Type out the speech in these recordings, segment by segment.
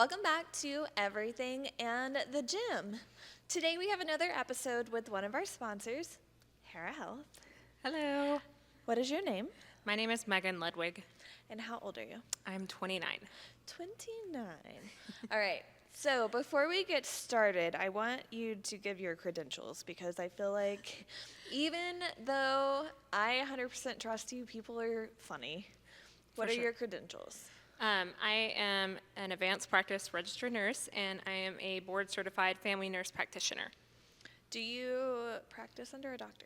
Welcome back to Everything and the Gym. Today we have another episode with one of our sponsors, Hera Health. Hello. What is your name? My name is Meghan Ludwig. And how old are you? I'm 29. 29. All right. So before we get started, I want you to give your credentials because I feel like even though I 100% trust you, people are funny. What are your credentials? I am an advanced practice registered nurse, and I am a board-certified family nurse practitioner. Do you practice under a doctor?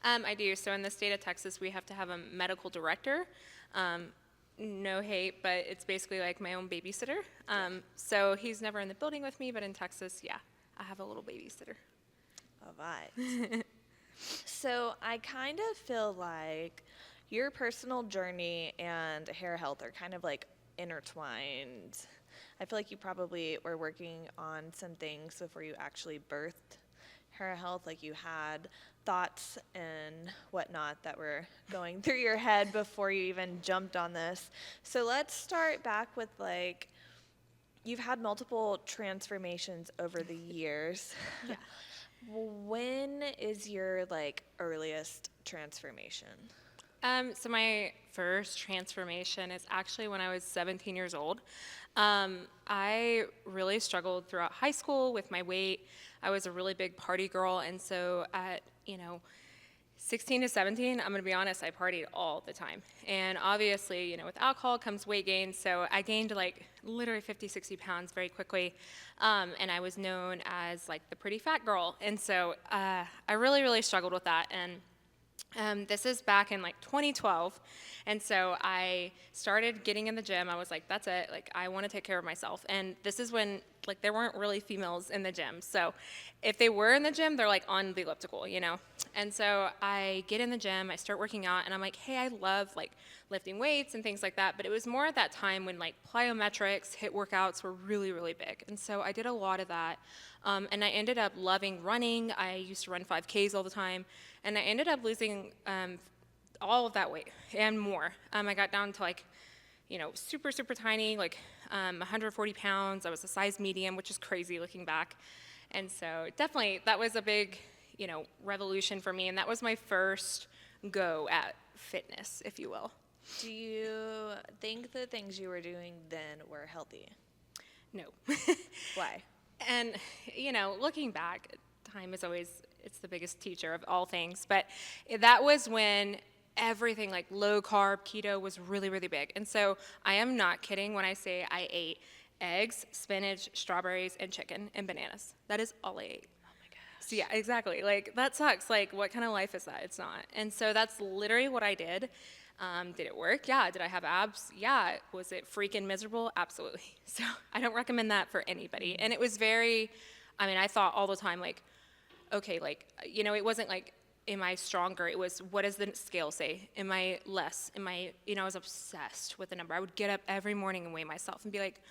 I do. So in the state of Texas, we have to have a medical director. No hate, but it's basically like my own babysitter. So he's never in the building with me, but in Texas, yeah, I have a little babysitter. All right. So I kind of feel like your personal journey and Hera Health are kind of like intertwined. I feel like you probably were working on some things before you actually birthed Hera Health, like you had thoughts and whatnot that were going through your head before you even jumped on this. So let's start back with like, you've had multiple transformations over the years. Yeah. When is your like earliest transformation? So my first transformation is actually when I was 17 years old. I really struggled throughout high school with my weight. I was a really big party girl, and so at 16 to 17, I'm going to be honest, I partied all the time. And obviously, with alcohol comes weight gain, so I gained like literally 50, 60 pounds very quickly. And I was known as like the pretty fat girl. And so I really, really struggled with that. And this is back in like 2012. And so I started getting in the gym. I was like, that's it. Like, I want to take care of myself. And this is when, like, there weren't really females in the gym. So if they were in the gym, they're like on the elliptical, And so I get in the gym, I start working out, and I'm like, hey, I love like lifting weights and things like that. But it was more at that time when like plyometrics, HIIT workouts were really, really big. And so I did a lot of that. And I ended up loving running. I used to run 5Ks all the time. And I ended up losing all of that weight and more. I got down to like, super, super tiny, like 140 pounds. I was a size medium, which is crazy looking back. And so definitely that was a big, revolution for me. And that was my first go at fitness, if you will. Do you think the things you were doing then were healthy? No. Why? And, looking back, time is always, it's the biggest teacher of all things. But that was when everything like low carb, keto was really, really big. And so I am not kidding when I say I ate eggs, spinach, strawberries, and chicken and bananas. That is all I ate. Oh my gosh. So yeah, exactly. Like, that sucks. Like, what kind of life is that? It's not. And so that's literally what I did. Did it work? Yeah. Did I have abs? Yeah. Was it freaking miserable? Absolutely. So I don't recommend that for anybody. And it was very, I thought all the time, like, okay, like, it wasn't like, am I stronger? It was, what does the scale say? Am I less? I was obsessed with the number. I would get up every morning and weigh myself and be like,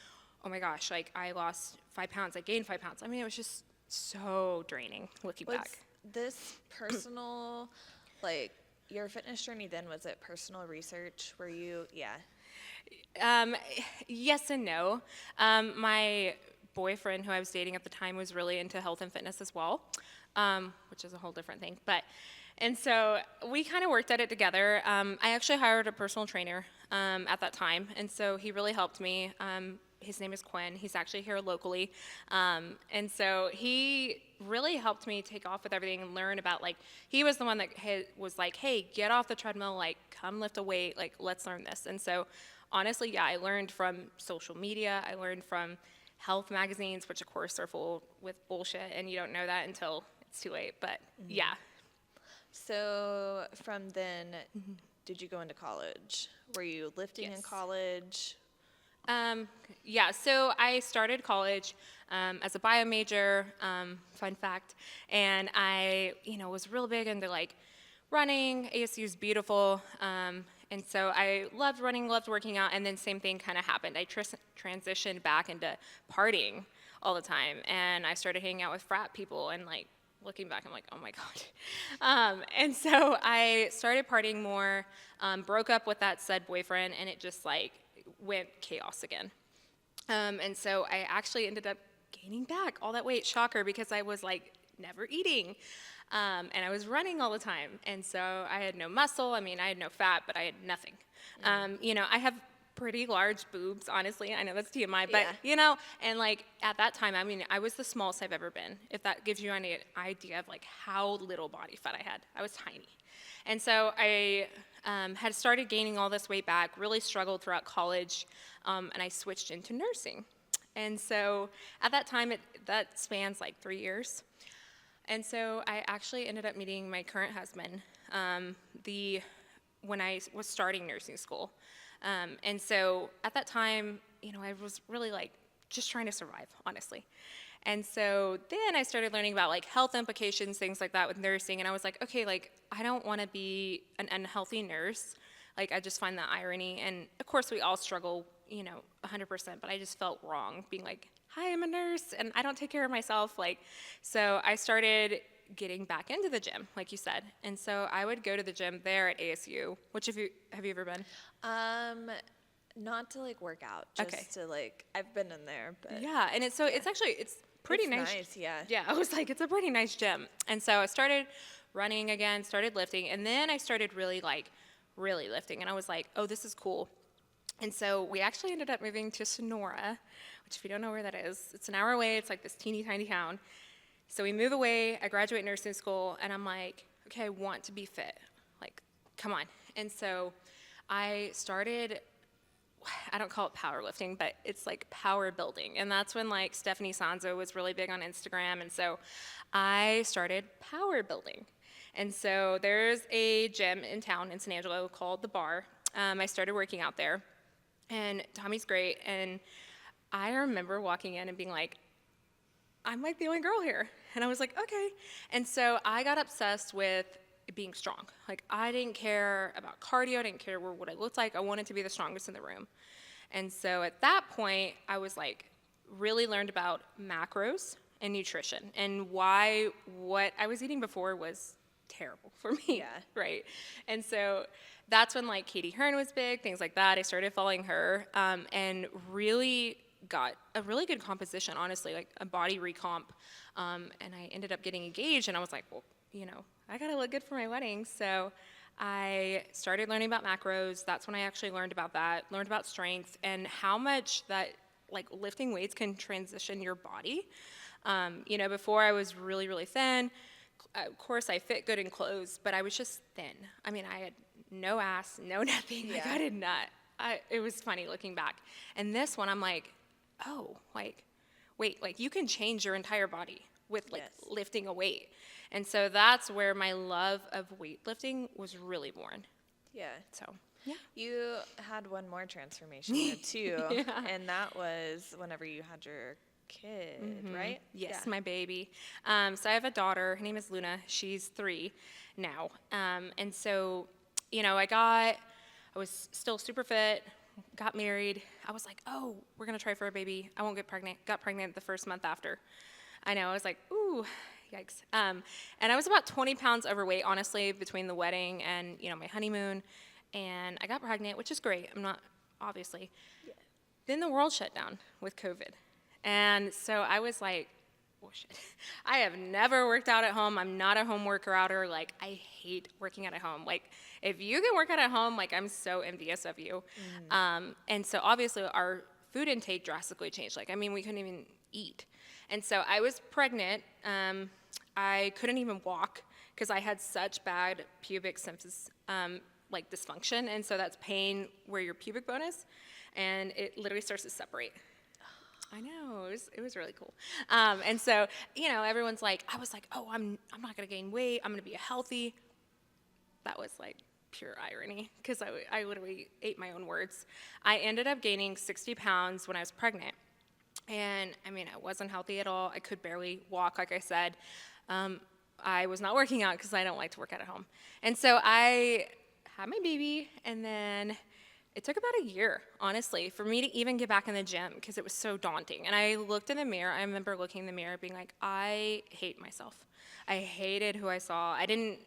oh my gosh, like, I lost 5 pounds, I gained 5 pounds. It was just so draining looking back. This personal, like, your fitness journey then, was it personal research? Were you, Yes and no. My boyfriend who I was dating at the time was really into health and fitness as well, which is a whole different thing. And so we kind of worked at it together. I actually hired a personal trainer at that time, and so he really helped me. His name is Quinn. He's actually here locally. And so he really helped me take off with everything and learn about, like, he was the one that was like, hey, get off the treadmill, like, come lift a weight, like, let's learn this. And so honestly, yeah, I learned from social media. I learned from health magazines, which of course are full with bullshit, and you don't know that until it's too late. But yeah. So from then, did you go into college? Were you lifting in college? Yeah, so I started college as a bio major, fun fact, and I, was real big into like running. ASU is beautiful, and so I loved running, loved working out, and then same thing kind of happened. I transitioned back into partying all the time, and I started hanging out with frat people, and like looking back, I'm like, oh my God. And so I started partying more, broke up with that said boyfriend, and it just like went chaos again. And so I actually ended up gaining back all that weight, shocker, because I was like never eating. And I was running all the time. And so I had no muscle. I mean, I had no fat, but I had nothing. I have pretty large boobs, honestly. I know that's TMI, but, and like at that time, I mean, I was the smallest I've ever been. If that gives you any idea of like how little body fat I had, I was tiny. And so I had started gaining all this weight back, really struggled throughout college, and I switched into nursing. And so at that time, that spans like 3 years. And so I actually ended up meeting my current husband when I was starting nursing school. And so at that time, I was really like just trying to survive, honestly. And so then I started learning about like health implications, things like that with nursing. And I was like, okay, like I don't want to be an unhealthy nurse. Like I just find the irony. And of course we all struggle, 100%, but I just felt wrong being like, hi, I'm a nurse and I don't take care of myself. So I started getting back into the gym, like you said. And so I would go to the gym there at ASU, which have you ever been? Not to like work out, just to like, I've been in there, but. Yeah, and it's pretty nice. Yeah. Yeah, I was like, it's a pretty nice gym. And so I started running again, started lifting, and then I started really lifting. And I was like, oh, this is cool. And so we actually ended up moving to Sonora, which if you don't know where that is, it's an hour away. It's like this teeny tiny town. So we move away, I graduate nursing school, and I'm like, okay, I want to be fit. Like, come on. And so I started, I don't call it powerlifting, but it's like power building. And that's when like Stephanie Sanzo was really big on Instagram. And so I started power building. And so there's a gym in town in San Angelo called The Bar. I started working out there, and Tommy's great. And I remember walking in and being like, I'm like the only girl here. And I was like, okay. And so I got obsessed with being strong. Like I didn't care about cardio, I didn't care what I looked like. I wanted to be the strongest in the room. And so at that point, I was like, really learned about macros and nutrition and why what I was eating before was terrible for me. Yeah. Right. And so that's when like Katie Hearn was big, things like that. I started following her and really got a really good composition, honestly, like a body recomp. And I ended up getting engaged, and I was like, well, I gotta look good for my wedding. So I started learning about macros. That's when I actually learned about that, learned about strength and how much that like lifting weights can transition your body. Before I was really, really thin. Of course, I fit good in clothes, but I was just thin. I mean, I had no ass, no nothing. Yeah. Like I did not. It was funny looking back. And this one, I'm like, oh, like, wait, like you can change your entire body with like lifting a weight. And so that's where my love of weightlifting was really born. Yeah. So, yeah. You had one more transformation too, and that was whenever you had your kid, right? Yes, my baby. So I have a daughter. Her name is Luna. She's 3 now. And so, I was still super fit, got married. I was like, oh, we're going to try for a baby. I won't get pregnant. Got pregnant the first month after. I know. I was like, ooh, yikes. And I was about 20 pounds overweight, honestly, between the wedding and, my honeymoon. And I got pregnant, which is great. I'm not, obviously. Yeah. Then the world shut down with COVID. And so I was like, oh shit, I have never worked out at home. I'm not a home worker-outer. Like, I hate working out at home. Like, if you can work out at home, like, I'm so envious of you. And so obviously our food intake drastically changed. Like, we couldn't even eat. And so I was pregnant. I couldn't even walk because I had such bad pubic symptoms, like dysfunction. And so that's pain where your pubic bone is, and it literally starts to separate. I know, it was really cool. And so, everyone's like, I was like, oh, I'm not gonna gain weight, I'm gonna be healthy. That was like pure irony, because I literally ate my own words. I ended up gaining 60 pounds when I was pregnant. And I wasn't healthy at all. I could barely walk, like I said. I was not working out because I don't like to work out at home. And so I had my baby, and then it took about a year, honestly, for me to even get back in the gym because it was so daunting. And I looked in the mirror. I remember looking in the mirror being like, I hate myself. I hated who I saw. It didn't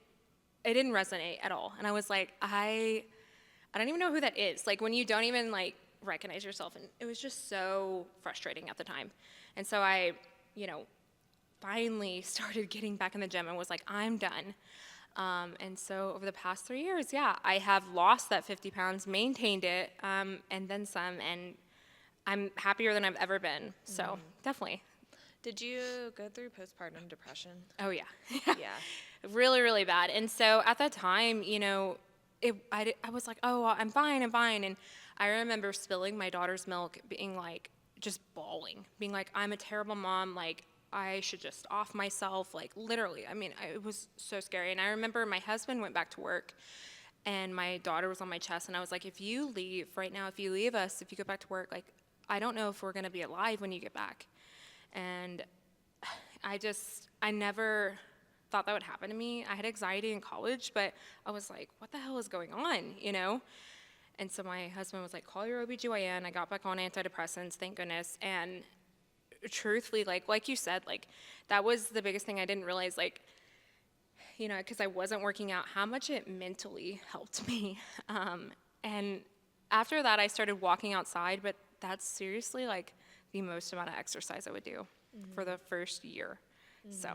resonate at all. And I was like, I don't even know who that is. Like when you don't even like recognize yourself. And it was just so frustrating at the time. And so I, finally started getting back in the gym and was like, I'm done. And so over the past 3 years, I have lost that 50 pounds, maintained it, and then some, and I'm happier than I've ever been. So definitely. Did you go through postpartum depression? Oh, yeah. Yeah. Really, really bad. And so at that time, I was like, oh, well, I'm fine. And I remember spilling my daughter's milk, being like, just bawling, being like, I'm a terrible mom. Like, I should just off myself. Like, literally. I mean, it was so scary. And I remember my husband went back to work, and my daughter was on my chest. And I was like, if you leave right now, if you leave us, if you go back to work, like, I don't know if we're going to be alive when you get back. And I never thought that would happen to me. I had anxiety in college, but I was like, what the hell is going on, And so my husband was like, call your OBGYN. I got back on antidepressants, thank goodness. And truthfully, like you said, like, that was the biggest thing I didn't realize, like, because I wasn't working out, how much it mentally helped me. And after that, I started walking outside, but that's seriously, like, the most amount of exercise I would do for the first year. So,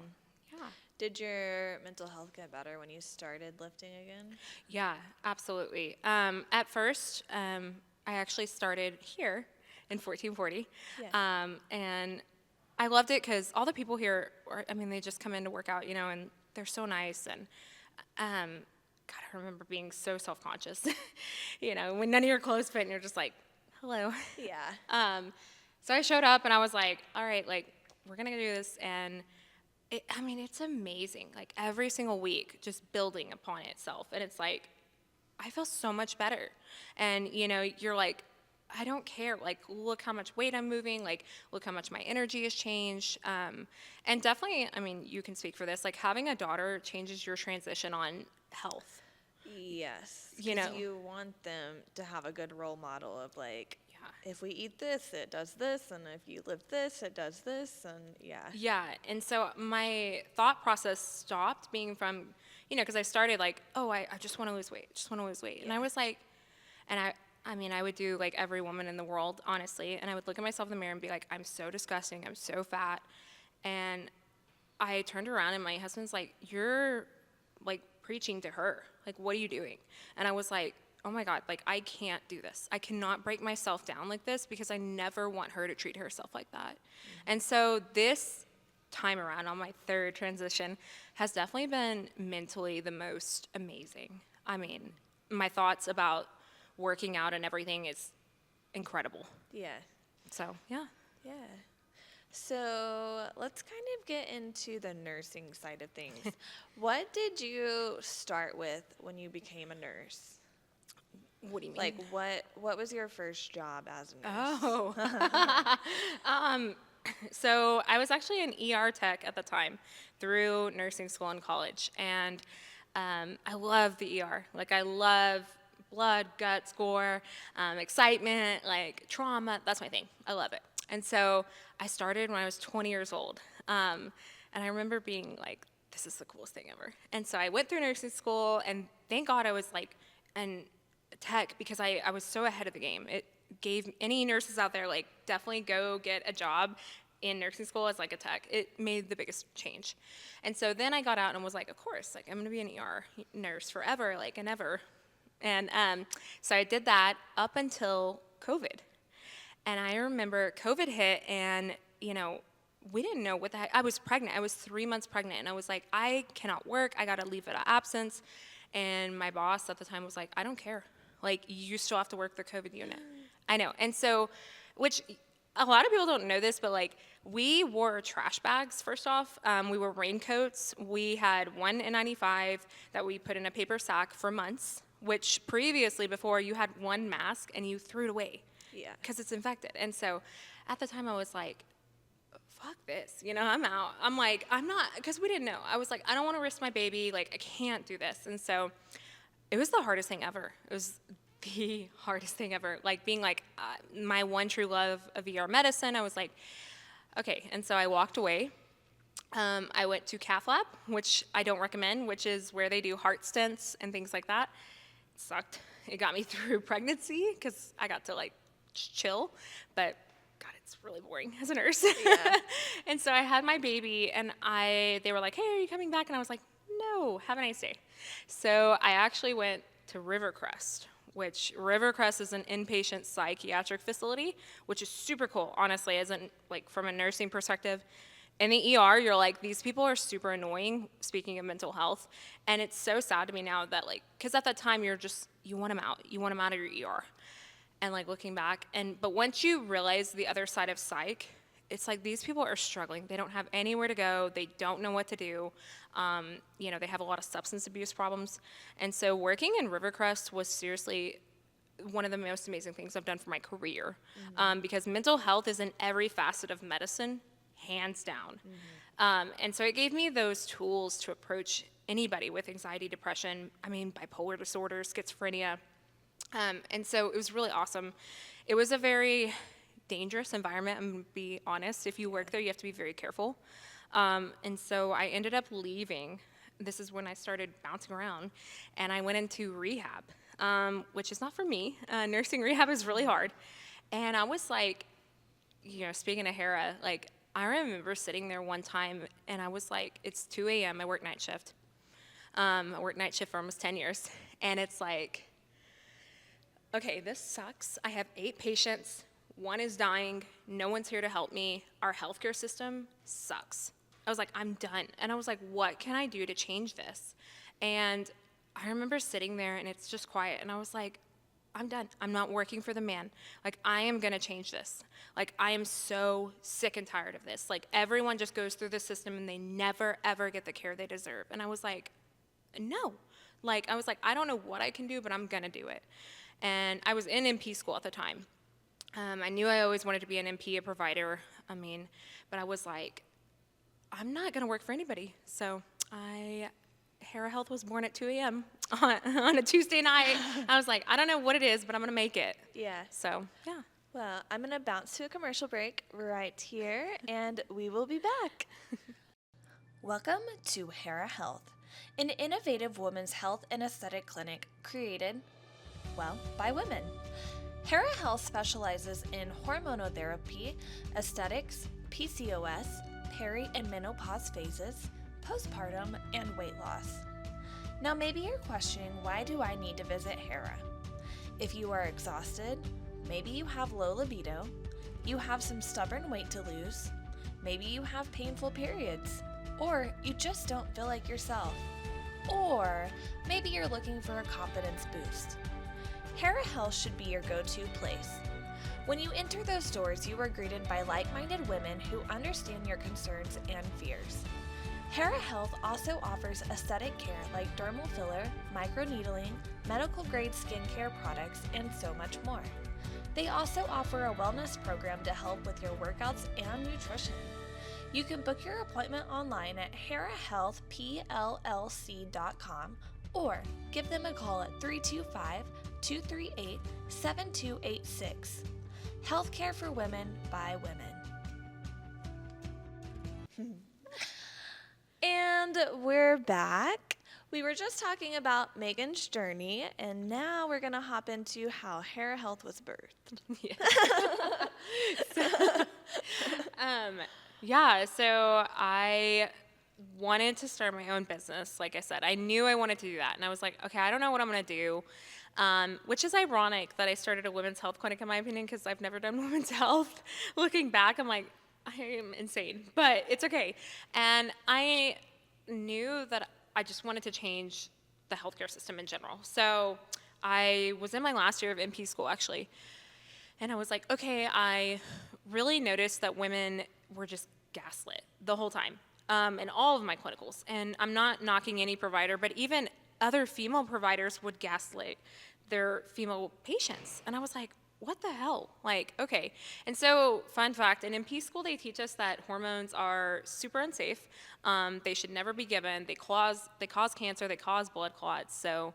yeah. Did your mental health get better when you started lifting again? Yeah, absolutely. At first, I actually started here in 1440. Yeah. And I loved it because all the people here, they just come in to work out, and they're so nice. And God, I remember being so self-conscious, when none of your clothes fit and you're just like, hello. Yeah. So I showed up and I was like, all right, like, we're going to do this. And it's amazing. Like, every single week, just building upon itself. And it's like, I feel so much better. And, you're like, I don't care. Like, look how much weight I'm moving. Like, look how much my energy has changed. And definitely, you can speak for this. Like, having a daughter changes your transition on health. Yes. You want them to have a good role model of, like, if we eat this, it does this, and if you live this, it does this, and yeah. Yeah, and so my thought process stopped being from, because I started like, oh, I just want to lose weight, Yeah. And I was like, and I would do like every woman in the world, honestly, and I would look at myself in the mirror and be like, I'm so disgusting, I'm so fat, and I turned around and my husband's like, you're like preaching to her, like, what are you doing? And I was like, oh my God, like, I can't do this. I cannot break myself down like this because I never want her to treat herself like that. And so this time around on my third transition has definitely been mentally the most amazing. My thoughts about working out and everything is incredible. Yeah. So, yeah. Yeah. So let's kind of get into the nursing side of things. What did you start with when you became a nurse? What do you mean? Like, what was your first job as a nurse? Oh. So I was actually an ER tech at the time through nursing school and college. And I love the ER. Like, I love blood, guts, gore, excitement, like trauma. That's my thing. I love it. And so I started when I was 20 years old. And I remember being like, this is the coolest thing ever. And so I went through nursing school, and thank God I was like an tech because I was so ahead of the game. It gave any nurses out there, like, definitely go get a job in nursing school as like a tech. It made the biggest change. And so then I got out and was like, of course, like, I'm gonna be an ER nurse forever, like, and ever. And so I did that up until COVID. And I remember COVID hit, and we didn't know what the heck. I was pregnant. I was 3 months pregnant, and I was like, I cannot work. I got to leave it of absence. And my boss at the time was like, I don't care. Like, you still have to work the COVID unit. I know. And so, which a lot of people don't know this, but like, we wore trash bags, first off. We wore raincoats. We had one N95 that we put in a paper sack for months, which previously, before, you had one mask and you threw it away. Yeah. Because it's infected. And so at the time I was like, fuck this, I'm out. I'm like, I'm not, because we didn't know. I was like, I don't want to risk my baby. Like, I can't do this. And so it was the hardest thing ever. It was the hardest thing ever. Like, being like my one true love of ER medicine, I was like, okay. And so I walked away. I went to cath lab, which I don't recommend, which is where they do heart stents and things like that. It sucked. It got me through pregnancy because I got to like chill, but God, it's really boring as a nurse. Yeah. And so I had my baby, and they were like, hey, are you coming back? And I was like, no, have a nice day. So I actually went to Rivercrest, which Rivercrest is an inpatient psychiatric facility, which is super cool, honestly, as in, like, from a nursing perspective. In the ER, you're like, these people are super annoying, speaking of mental health. And it's so sad to me now that, like, because at that time, you want them out. You want them out of your ER. And, like, looking back, but once you realize the other side of psych, it's like these people are struggling. They don't have anywhere to go. They don't know what to do. They have a lot of substance abuse problems. And so working in Rivercrest was seriously one of the most amazing things I've done for my career, because mental health is in every facet of medicine, hands down. And so it gave me those tools to approach anybody with anxiety, depression, bipolar disorder, schizophrenia. And so it was really awesome. It was a very dangerous environment, I'm going to be honest. If you work there, you have to be very careful. And so I ended up leaving. This is when I started bouncing around, and I went into rehab, which is not for me. Nursing rehab is really hard. And I was like, speaking of Hera, like, I remember sitting there one time, and I was like, it's 2 a.m., I work night shift. I worked night shift for almost 10 years, and it's like, okay, this sucks. I have 8 patients. 1 is dying. No one's here to help me. Our healthcare system sucks. I was like, I'm done. And I was like, what can I do to change this? And I remember sitting there, and it's just quiet. And I was like, I'm done. I'm not working for the man. Like, I am going to change this. Like, I am so sick and tired of this. Like, everyone just goes through the system, and they never, ever get the care they deserve. And I was like, no. Like, I don't know what I can do, but I'm going to do it. And I was in MP school at the time. I knew I always wanted to be an MP, a provider, but I was like, I'm not going to work for anybody. So Hera Health was born at 2 a.m. on a Tuesday night. I was like, I don't know what it is, but I'm going to make it. Yeah. So, yeah. Well, I'm going to bounce to a commercial break right here, and we will be back. Welcome to Hera Health, an innovative women's health and aesthetic clinic created, by women. Hera Health specializes in hormonotherapy, aesthetics, PCOS, peri and menopause phases, postpartum, and weight loss. Now maybe you're questioning, why do I need to visit Hera? If you are exhausted, maybe you have low libido, you have some stubborn weight to lose, maybe you have painful periods, or you just don't feel like yourself, or maybe you're looking for a confidence boost. Hera Health should be your go-to place. When you enter those doors, you are greeted by like-minded women who understand your concerns and fears. Hera Health also offers aesthetic care like dermal filler, microneedling, medical-grade skincare products, and so much more. They also offer a wellness program to help with your workouts and nutrition. You can book your appointment online at herahealthpllc.com or give them a call at 325-238-7286. Healthcare for women by women. And we're back. We were just talking about Meghan's journey, and now we're going to hop into how Hera Health was birthed. So I wanted to start my own business. Like I said, I knew I wanted to do that. And I was like, okay, I don't know what I'm going to do. Which is ironic that I started a women's health clinic, in my opinion, because I've never done women's health. Looking back, I'm like, I am insane, but it's okay. And I knew that I just wanted to change the healthcare system in general. So I was in my last year of MP school, actually. And I was like, okay, I really noticed that women were just gaslit the whole time, in all of my clinicals. And I'm not knocking any provider, but even other female providers would gaslight their female patients. And I was like, what the hell? Like, okay. And so, fun fact, in MP school, they teach us that hormones are super unsafe. They should never be given. They cause cancer. They cause blood clots. So,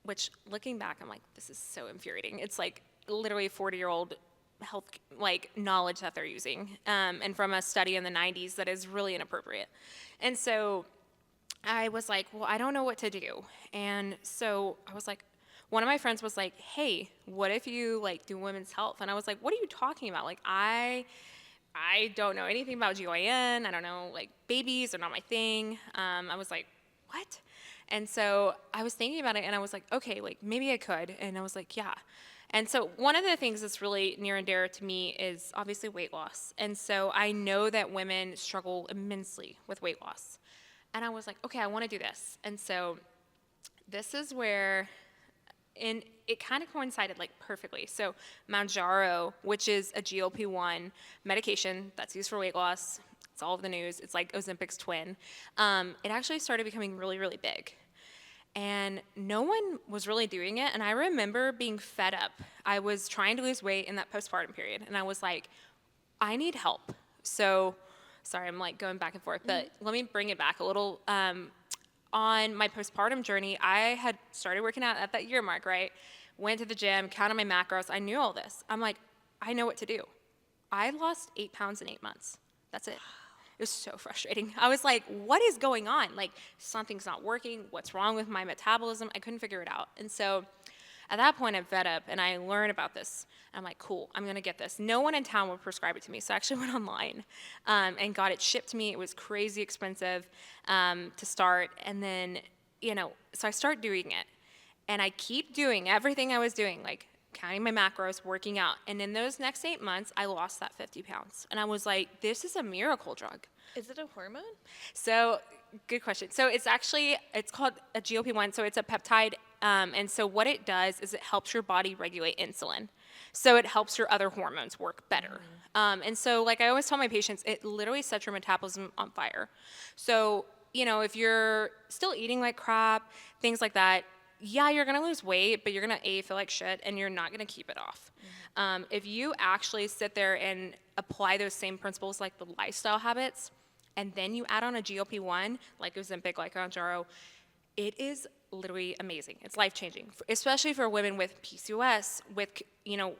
which, looking back, I'm like, this is so infuriating. It's like literally 40-year-old health, like, knowledge that they're using. And from a study in the 90s that is really inappropriate. And so I was like, well, I don't know what to do. And so I was like, one of my friends was like, hey, what if you like do women's health? And I was like, what are you talking about? Like, I don't know anything about GYN. I don't know, like, babies are not my thing. I was like, what? And so I was thinking about it, and I was like, okay, like, maybe I could. And I was like, yeah. And so one of the things that's really near and dear to me is obviously weight loss. And so I know that women struggle immensely with weight loss. And I was like, okay, I want to do this. And so this is where, and it kind of coincided like perfectly. So Mounjaro, which is a GLP-1 medication that's used for weight loss, it's all over the news. It's like Ozempic's twin. It actually started becoming really, really big. And no one was really doing it. And I remember being fed up. I was trying to lose weight in that postpartum period. And I was like, I need help. So, sorry, I'm like going back and forth, but let me bring it back a little. On my postpartum journey, I had started working out at that year mark, right? Went to the gym, counted my macros. I knew all this. I'm like, I know what to do. I lost 8 pounds in 8 months. That's it. It was so frustrating. I was like, what is going on? Like, something's not working. What's wrong with my metabolism? I couldn't figure it out. And so at that point, I'm fed up, and I learned about this. I'm like, cool, I'm going to get this. No one in town would prescribe it to me, so I actually went online and got it shipped to me. It was crazy expensive to start. And then, so I start doing it. And I keep doing everything I was doing, like counting my macros, working out. And in those next 8 months, I lost that 50 pounds. And I was like, this is a miracle drug. Is it a hormone? So, good question. So it's called a GLP-1, so it's a peptide. And so what it does is it helps your body regulate insulin. So it helps your other hormones work better. And so like I always tell my patients, it literally sets your metabolism on fire. So, if you're still eating like crap, things like that, yeah, you're going to lose weight, but you're going to feel like shit, and you're not going to keep it off. If you actually sit there and apply those same principles, like the lifestyle habits, and then you add on a GLP-1, like Ozempic, like Mounjaro, it is literally amazing. It's life-changing, especially for women with PCOS, with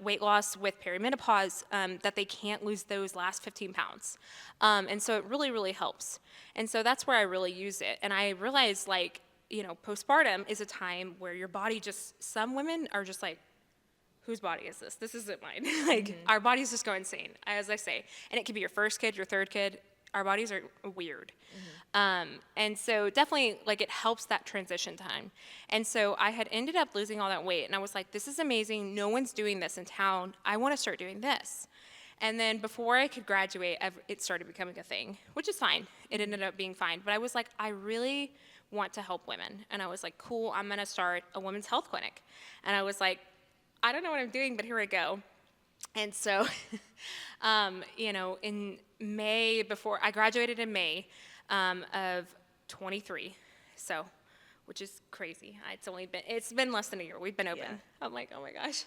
weight loss, with perimenopause, that they can't lose those last 15 pounds. And so it really, really helps. And so that's where I really use it. And I realized, like, postpartum is a time where your body some women are just like, whose body is this? This isn't mine. Like, our bodies just go insane, as I say. And it could be your first kid, your third kid. Our bodies are weird. And so definitely, like, it helps that transition time. And so I had ended up losing all that weight, and I was like, this is amazing. No one's doing this in town. I want to start doing this. And then before I could graduate, it started becoming a thing, which is fine. It ended up being fine. But I was like, I really want to help women. And I was like, cool, I'm going to start a women's health clinic. And I was like, I don't know what I'm doing, but here I go. And so, in May, before I graduated in May of 23, so, which is crazy. It's been less than a year. We've been open. Yeah. I'm like, oh my gosh.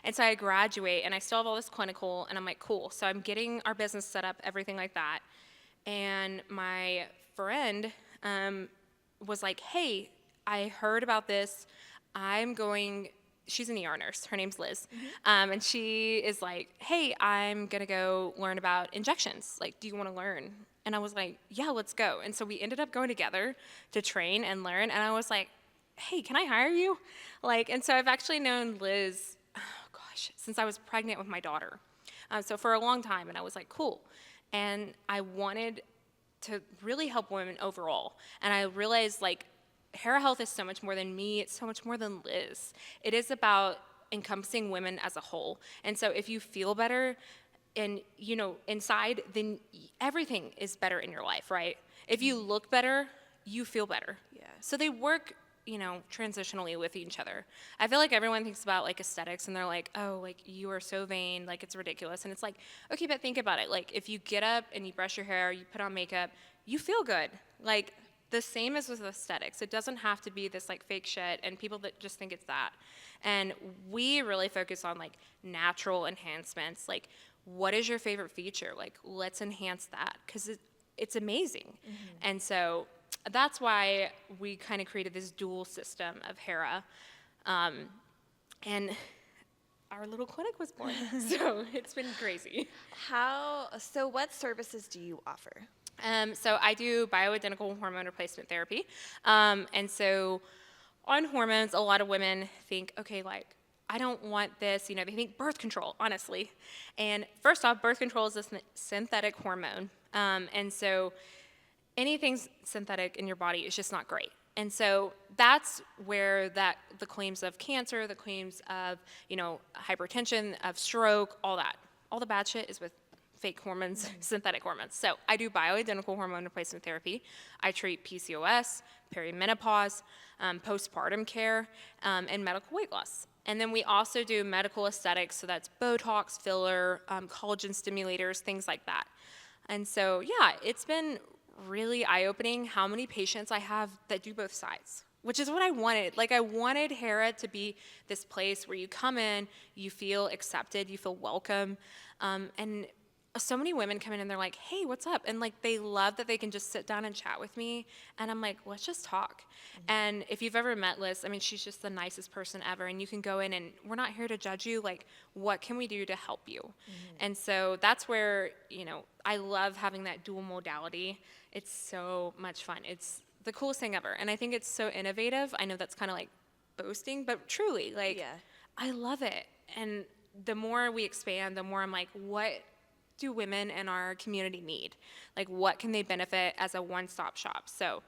And so I graduate, and I still have all this clinical, and I'm like, cool. So I'm getting our business set up, everything like that. And my friend was like, hey, I heard about this. She's an ER nurse. Her name's Liz. And she is like, hey, I'm going to go learn about injections. Like, do you want to learn? And I was like, yeah, let's go. And so we ended up going together to train and learn. And I was like, hey, can I hire you? And so I've actually known Liz, since I was pregnant with my daughter. So for a long time. And I was like, cool. And I wanted to really help women overall. And I realized, Hera Health is so much more than me. It's so much more than Liz. It is about encompassing women as a whole. And so if you feel better and, inside, then everything is better in your life, right? If you look better, you feel better. Yeah. So they work, transitionally with each other. I feel like everyone thinks about, aesthetics, and they're like, oh, you are so vain, it's ridiculous. And it's like, okay, but think about it. If you get up and you brush your hair, you put on makeup, you feel good. The same as with aesthetics. It doesn't have to be this fake shit, and people that just think it's that. And we really focus on natural enhancements. What is your favorite feature? Let's enhance that, because it's amazing. And so that's why we kind of created this dual system of Hera. And our little clinic was born. So it's been crazy. So what services do you offer? So I do bioidentical hormone replacement therapy. And so on hormones, a lot of women think, okay, like, I don't want this, they think birth control, honestly. And first off, birth control is a synthetic hormone. And so anything synthetic in your body is just not great. And so that's where the claims of cancer, the claims of, hypertension, of stroke, all the bad shit is with fake hormones, synthetic hormones. So I do bioidentical hormone replacement therapy. I treat PCOS, perimenopause, postpartum care, and medical weight loss. And then we also do medical aesthetics, so that's Botox, filler, collagen stimulators, things like that. And so, yeah, it's been really eye-opening how many patients I have that do both sides, which is what I wanted. Like, I wanted Hera to be this place where you come in, you feel accepted, you feel welcome, and so many women come in and they're like, hey, what's up? And like, they love that they can just sit down and chat with me. And I'm like, let's just talk. And if you've ever met Liz, I mean, she's just the nicest person ever. And you can go in and we're not here to judge you. Like, what can we do to help you? And so that's where, I love having that dual modality. It's so much fun. It's the coolest thing ever. And I think it's so innovative. I know that's kind of like boasting, but truly, like, Yeah. I love it. And the more we expand, the more I'm like, what do women in our community need? Like, what can they benefit as a one-stop shop? So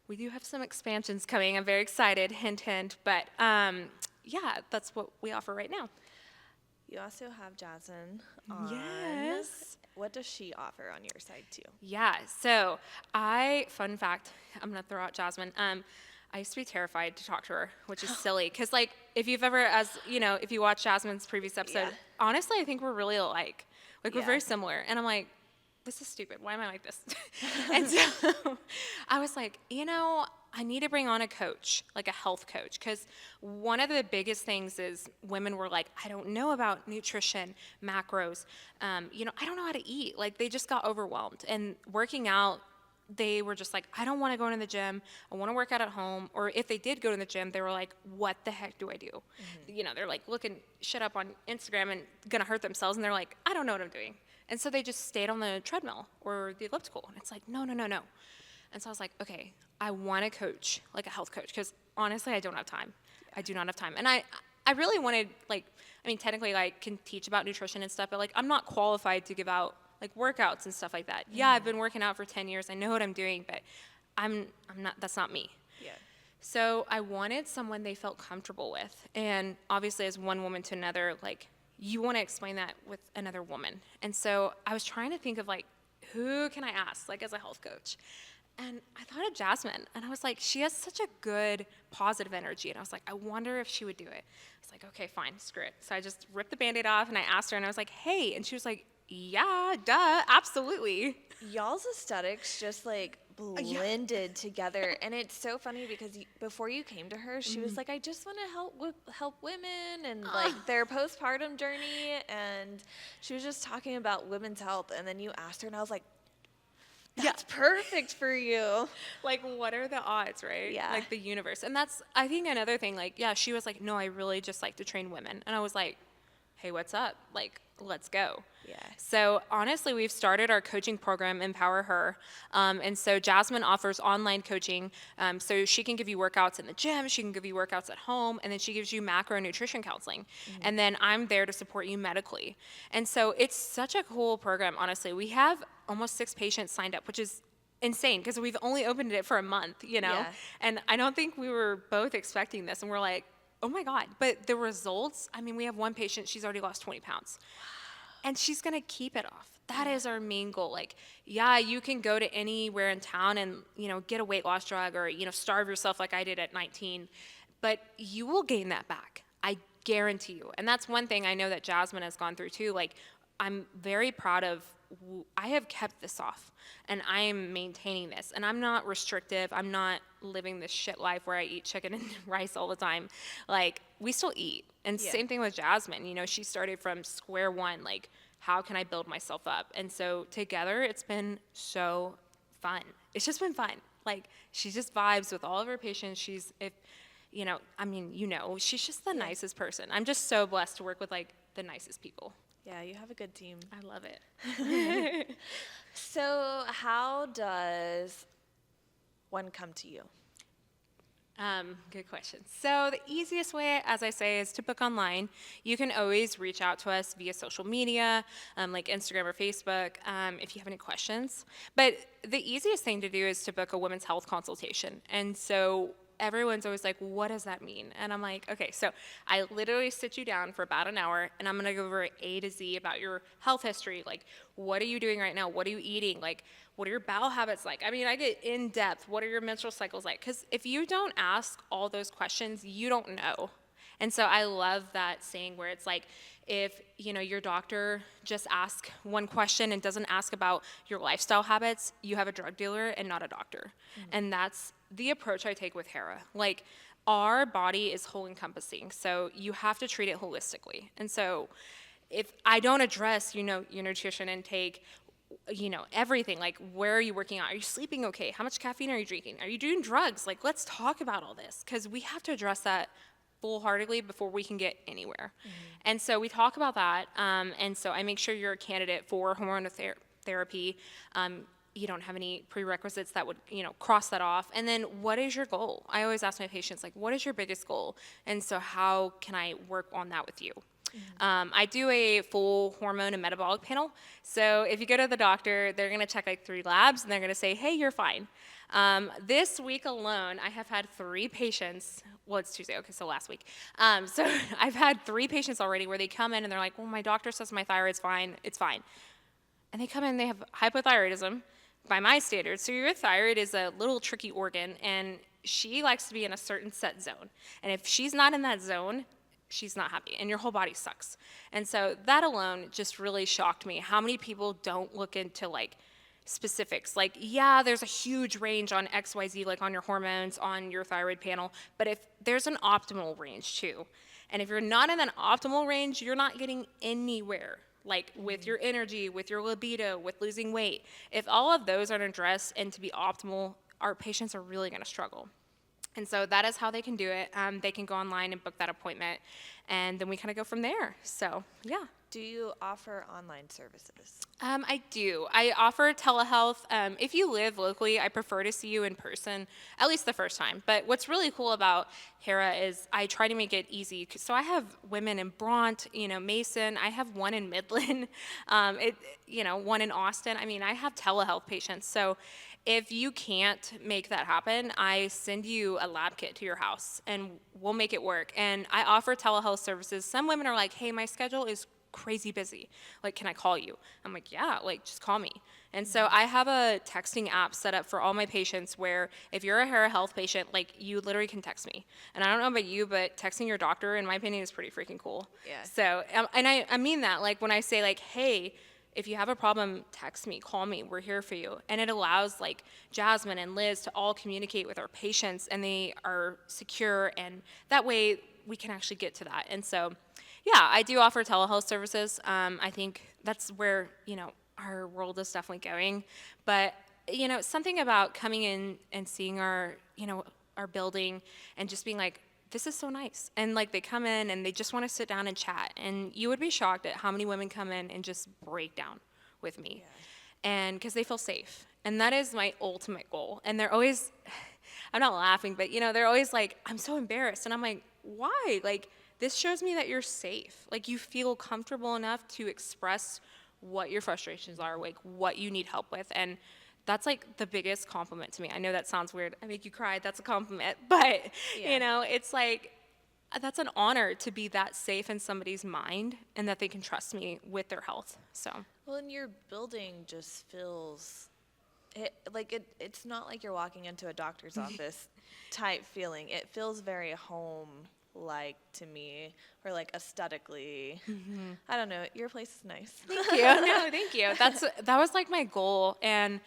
we do have some expansions coming. I'm very excited, hint, hint. But yeah, that's what we offer right now. You also have Jasmine on. Yes. What does she offer on your side too? Yeah, so fun fact, I'm gonna throw out Jasmine. I used to be terrified to talk to her, which is silly. Cause like, if you've ever, if you watch Jasmine's previous episode, Yeah. honestly, I think we're really alike. Like, we're Yeah. very similar. And I'm like, this is stupid. Why am I like this? And so I was like, I need to bring on a coach, like a health coach. Because one of the biggest things is women were like, I don't know about nutrition, macros. I don't know how to eat. Like, they just got overwhelmed. And working out, they were just like, I don't want to go into the gym. I want to work out at home. Or if they did go to the gym, they were like, what the heck do I do? They're like looking shit up on Instagram and going to hurt themselves. And they're like, I don't know what I'm doing. And so they just stayed on the treadmill or the elliptical. And it's like, no. And so I was like, okay, I want a coach, like a health coach. Because honestly, I don't have time. I do not have time. And I really wanted, technically I can teach about nutrition and stuff. But like, I'm not qualified to give out like workouts and stuff like that. Yeah, I've been working out for 10 years. I know what I'm doing, but I'm not, that's not me. Yeah. So I wanted someone they felt comfortable with. And obviously as one woman to another, like, you want to explain that with another woman. And so I was trying to think of like, who can I ask, like, as a health coach? And I thought of Jasmine, and I was like, she has such a good, positive energy. And I was like, I wonder if she would do it. I was like, okay, fine, screw it. So I just ripped the Band-Aid off, and I asked her, and I was like, hey. And she was like, yeah, duh, absolutely. Y'all's aesthetics just like blended together, and it's so funny because before you came to her, she was like, "I just want to help women and like their postpartum journey," and she was just talking about women's health. And then you asked her, and I was like, "That's perfect for you." Like, what are the odds, right? Yeah. Like the universe, and that's I think another thing. Like, yeah, she was like, "No, I really just like to train women," and I was like, "Hey, what's up? Like, let's go." Yeah. So honestly, we've started our coaching program, Empower Her. And so Jasmine offers online coaching. So she can give you workouts in the gym, she can give you workouts at home, and then she gives you macronutrition counseling. And then I'm there to support you medically. And so it's such a cool program, honestly. We have almost 6 patients signed up, which is insane because we've only opened it for a month, Yeah. And I don't think we were both expecting this. And we're like, oh my God. But the results, we have one patient, she's already lost 20 pounds. And she's going to keep it off. That is our main goal. Like, yeah, you can go to anywhere in town and, get a weight loss drug or, starve yourself like I did at 19, but you will gain that back. I guarantee you. And that's one thing I know that Jasmine has gone through too. Like, I'm very proud of, I have kept this off and I am maintaining this. And I'm not restrictive. I'm not living this shit life where I eat chicken and rice all the time. Like, we still eat. And same thing with Jasmine. She started from square one. Like, how can I build myself up? And so together, it's been so fun. It's just been fun. Like, she just vibes with all of her patients. She's just the nicest person. I'm just so blessed to work with like the nicest people. Yeah, you have a good team. I love it. So how does one come to you? Good question. So the easiest way, as I say, is to book online. You can always reach out to us via social media, like Instagram or Facebook, if you have any questions. But the easiest thing to do is to book a women's health consultation. And so everyone's always like, what does that mean? And I'm like, okay, so I literally sit you down for about an hour and I'm gonna go over A to Z about your health history. Like, what are you doing right now? What are you eating? Like, what are your bowel habits like? I mean, I get in depth. What are your menstrual cycles like? Because if you don't ask all those questions, you don't know. And so I love that saying where it's like, if your doctor just asks one question and doesn't ask about your lifestyle habits, you have a drug dealer and not a doctor. And that's the approach I take with Hera. Like, our body is whole encompassing, so you have to treat it holistically. And so if I don't address, your nutrition intake, everything, like, where are you working out? Are you sleeping okay? How much caffeine are you drinking? Are you doing drugs? Like, let's talk about all this, because we have to address that full-heartedly before we can get anywhere. And so we talk about that, and so I make sure you're a candidate for hormonal therapy. You don't have any prerequisites that would, cross that off. And then what is your goal? I always ask my patients, like, what is your biggest goal? And so how can I work on that with you? I do a full hormone and metabolic panel. So if you go to the doctor, they're going to check like 3 labs, and they're going to say, hey, you're fine. This week alone, I have had 3 patients. Well, it's Tuesday. Okay, so last week. So I've had 3 patients already where they come in and they're like, well, my doctor says my thyroid's fine. It's fine. And they come in, they have hypothyroidism by my standards. So your thyroid is a little tricky organ, and she likes to be in a certain set zone. And if she's not in that zone, she's not happy, and your whole body sucks. And so that alone just really shocked me, how many people don't look into like specifics. Like, yeah, there's a huge range on XYZ, like on your hormones, on your thyroid panel, but if there's an optimal range too. And if you're not in that optimal range, you're not getting anywhere, like with your energy, with your libido, with losing weight. If all of those aren't addressed and to be optimal, our patients are really gonna struggle. And so that is how they can do it. They can go online and book that appointment, and then we kind of go from there. So, yeah. Do you offer online services? I do. I offer telehealth. If you live locally, I prefer to see you in person, at least the first time. But what's really cool about Hera is I try to make it easy. So I have women in Bront, Mason. I have one in Midland, one in Austin. I mean, I have telehealth patients. So if you can't make that happen, I send you a lab kit to your house, and we'll make it work. And I offer telehealth services. Some women are like, hey, my schedule is crazy busy. Like, can I call you? I'm like, yeah, like, just call me. And so I have a texting app set up for all my patients where if you're a Hera Health patient, like, you literally can text me. And I don't know about you, but texting your doctor, in my opinion, is pretty freaking cool. Yeah. So, and I mean that, like, when I say, like, hey, if you have a problem, text me, call me, we're here for you. And it allows like Jasmine and Liz to all communicate with our patients, and they are secure, and that way we can actually get to that. And so, yeah, I do offer telehealth services. I think that's where, our world is definitely going. But, something about coming in and seeing our building and just being like, this is so nice. And like, they come in and they just want to sit down and chat. And you would be shocked at how many women come in and just break down with me. Yeah. And because they feel safe. And that is my ultimate goal. And they're always, I'm not laughing, but they're always like, I'm so embarrassed. And I'm like, why? Like, this shows me that you're safe. Like, you feel comfortable enough to express what your frustrations are, like what you need help with. And that's like the biggest compliment to me. I know that sounds weird. I make you cry. That's a compliment. But, it's like, that's an honor to be that safe in somebody's mind and that they can trust me with their health. So. Well, and your building just feels, it's not like you're walking into a doctor's office type feeling. It feels very home-like to me, or like aesthetically. Mm-hmm. I don't know. Your place is nice. Thank you. No, thank you. That was like my goal. And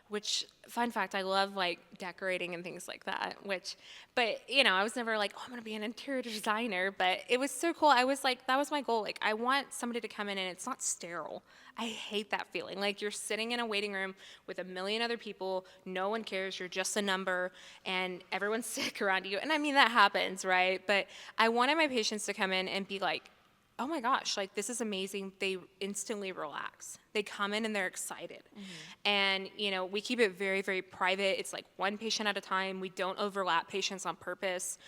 which, fun fact, I love like decorating and things like that, but I was never like, oh, I'm going to be an interior designer, but it was so cool. I was like, that was my goal. Like, I want somebody to come in and it's not sterile. I hate that feeling. Like, you're sitting in a waiting room with a million other people. No one cares. You're just a number, and everyone's sick around you. And I mean, that happens, right? But I wanted my patients to come in and be like, oh my gosh, like this is amazing. They instantly relax. They come in and they're excited. And, you know, we keep it very, very private. It's like one patient at a time. We don't overlap patients on purpose,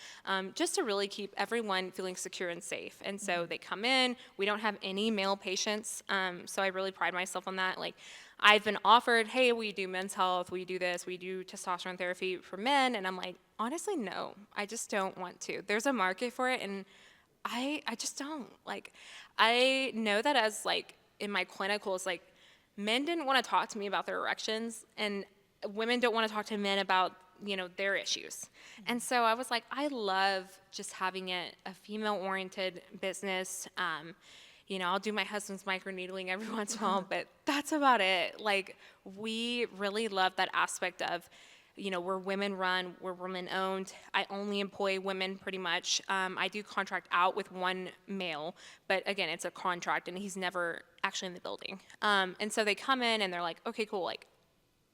just to really keep everyone feeling secure and safe. And so they come in. We don't have any male patients. So I really pride myself on that. Like, I've been offered, hey, we do men's health, we do this, we do testosterone therapy for men. And I'm like, honestly, no, I just don't want to. There's a market for it. And I just don't. Like, I know that as, like, in my clinicals, like, men didn't want to talk to me about their erections, and women don't want to talk to men about, you know, their issues. And so I was like, I love just having it a female-oriented business. You know, I'll do my husband's microneedling every once in a while, but that's about it. Like, we really love that aspect of, you know, we're women run, we're women owned. I only employ women pretty much. I do contract out with one male, but again, it's a contract and he's never actually in the building. And so they come in and they're like, okay, cool, like,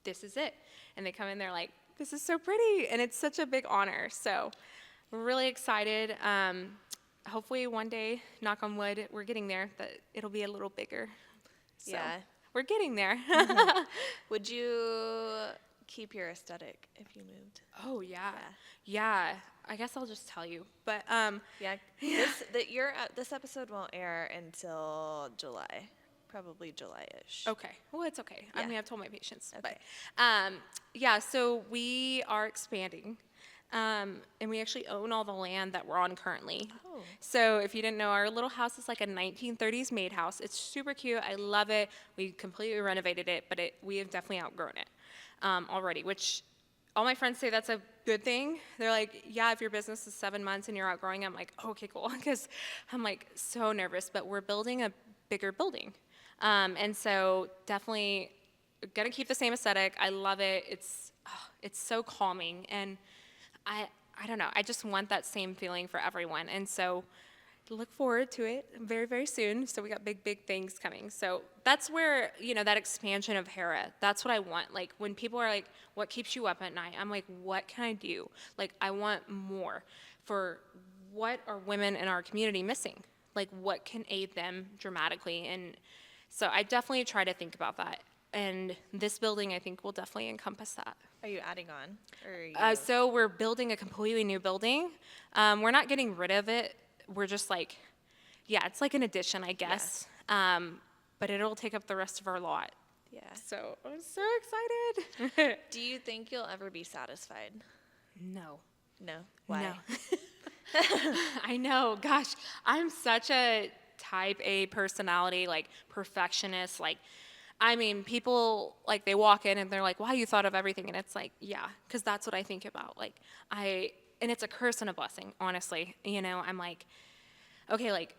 this is it. And they come in, they're like, this is so pretty. And it's such a big honor. So we're really excited. Hopefully one day, knock on wood, we're getting there, that it'll be a little bigger. So Yeah. we're getting there. Would you keep your aesthetic if you moved? Oh, yeah. Yeah. I guess I'll just tell you. But Yeah. This episode won't air until July, probably July-ish. okay. Well, it's okay. I Yeah. mean, I've told my patients. Okay. But yeah, so we are expanding. And we actually own all the land that we're on currently. Oh. So if you didn't know, our little house is like a 1930s maid house. It's super cute. I love it. We completely renovated it, but we have definitely outgrown it already, which all my friends say that's a good thing. They're like, yeah, if your business is 7 months and you're outgrowing it, I'm like, okay, cool. Because I'm like so nervous, but we're building a bigger building. And so definitely gonna keep the same aesthetic. I love it. It's so calming. And I don't know, I just want that same feeling for everyone. And so look forward to it very, very soon. So we got big, big things coming. So that's where, you know, that expansion of Hera, that's what I want. Like, when people are like, what keeps you up at night? I'm like, what can I do? Like, I want more for what are women in our community missing? Like, what can aid them dramatically? And so I definitely try to think about that. And this building, I think, will definitely encompass that. Are you adding on? Or are you... So we're building a completely new building. We're not getting rid of it. We're just like, yeah, it's like an addition, I guess. But it'll take up the rest of our lot. Yeah. So I'm so excited. Do you think you'll ever be satisfied? No. No. Why? No. I know. Gosh, I'm such a type A personality, like perfectionist. Like, I mean, people, like, they walk in and they're like, wow, you thought of everything. And it's like, yeah, because that's what I think about. Like, and it's a curse and a blessing, honestly. You know, I'm like, okay, like,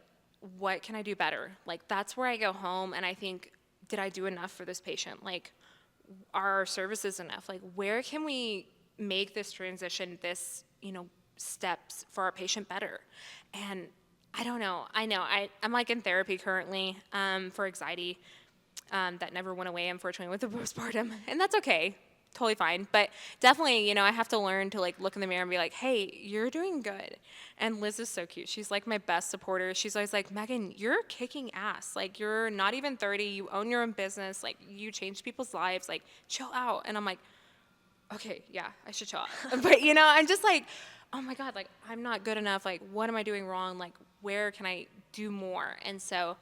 what can I do better? Like, that's where I go home and I think, did I do enough for this patient? Like, are our services enough? Like, where can we make this transition, this, you know, steps for our patient better? And I don't know. I know. I'm like in therapy currently for anxiety. That never went away, unfortunately, with the postpartum. And that's okay. Totally fine. But definitely, you know, I have to learn to, like, look in the mirror and be like, hey, you're doing good. And Liz is so cute. She's, like, my best supporter. She's always like, Megan, you're kicking ass. Like, you're not even 30. You own your own business. Like, you change people's lives. Like, chill out. And I'm like, okay, yeah, I should chill out. But, you know, I'm just like, oh, my God, like, I'm not good enough. Like, what am I doing wrong? Like, where can I do more? And so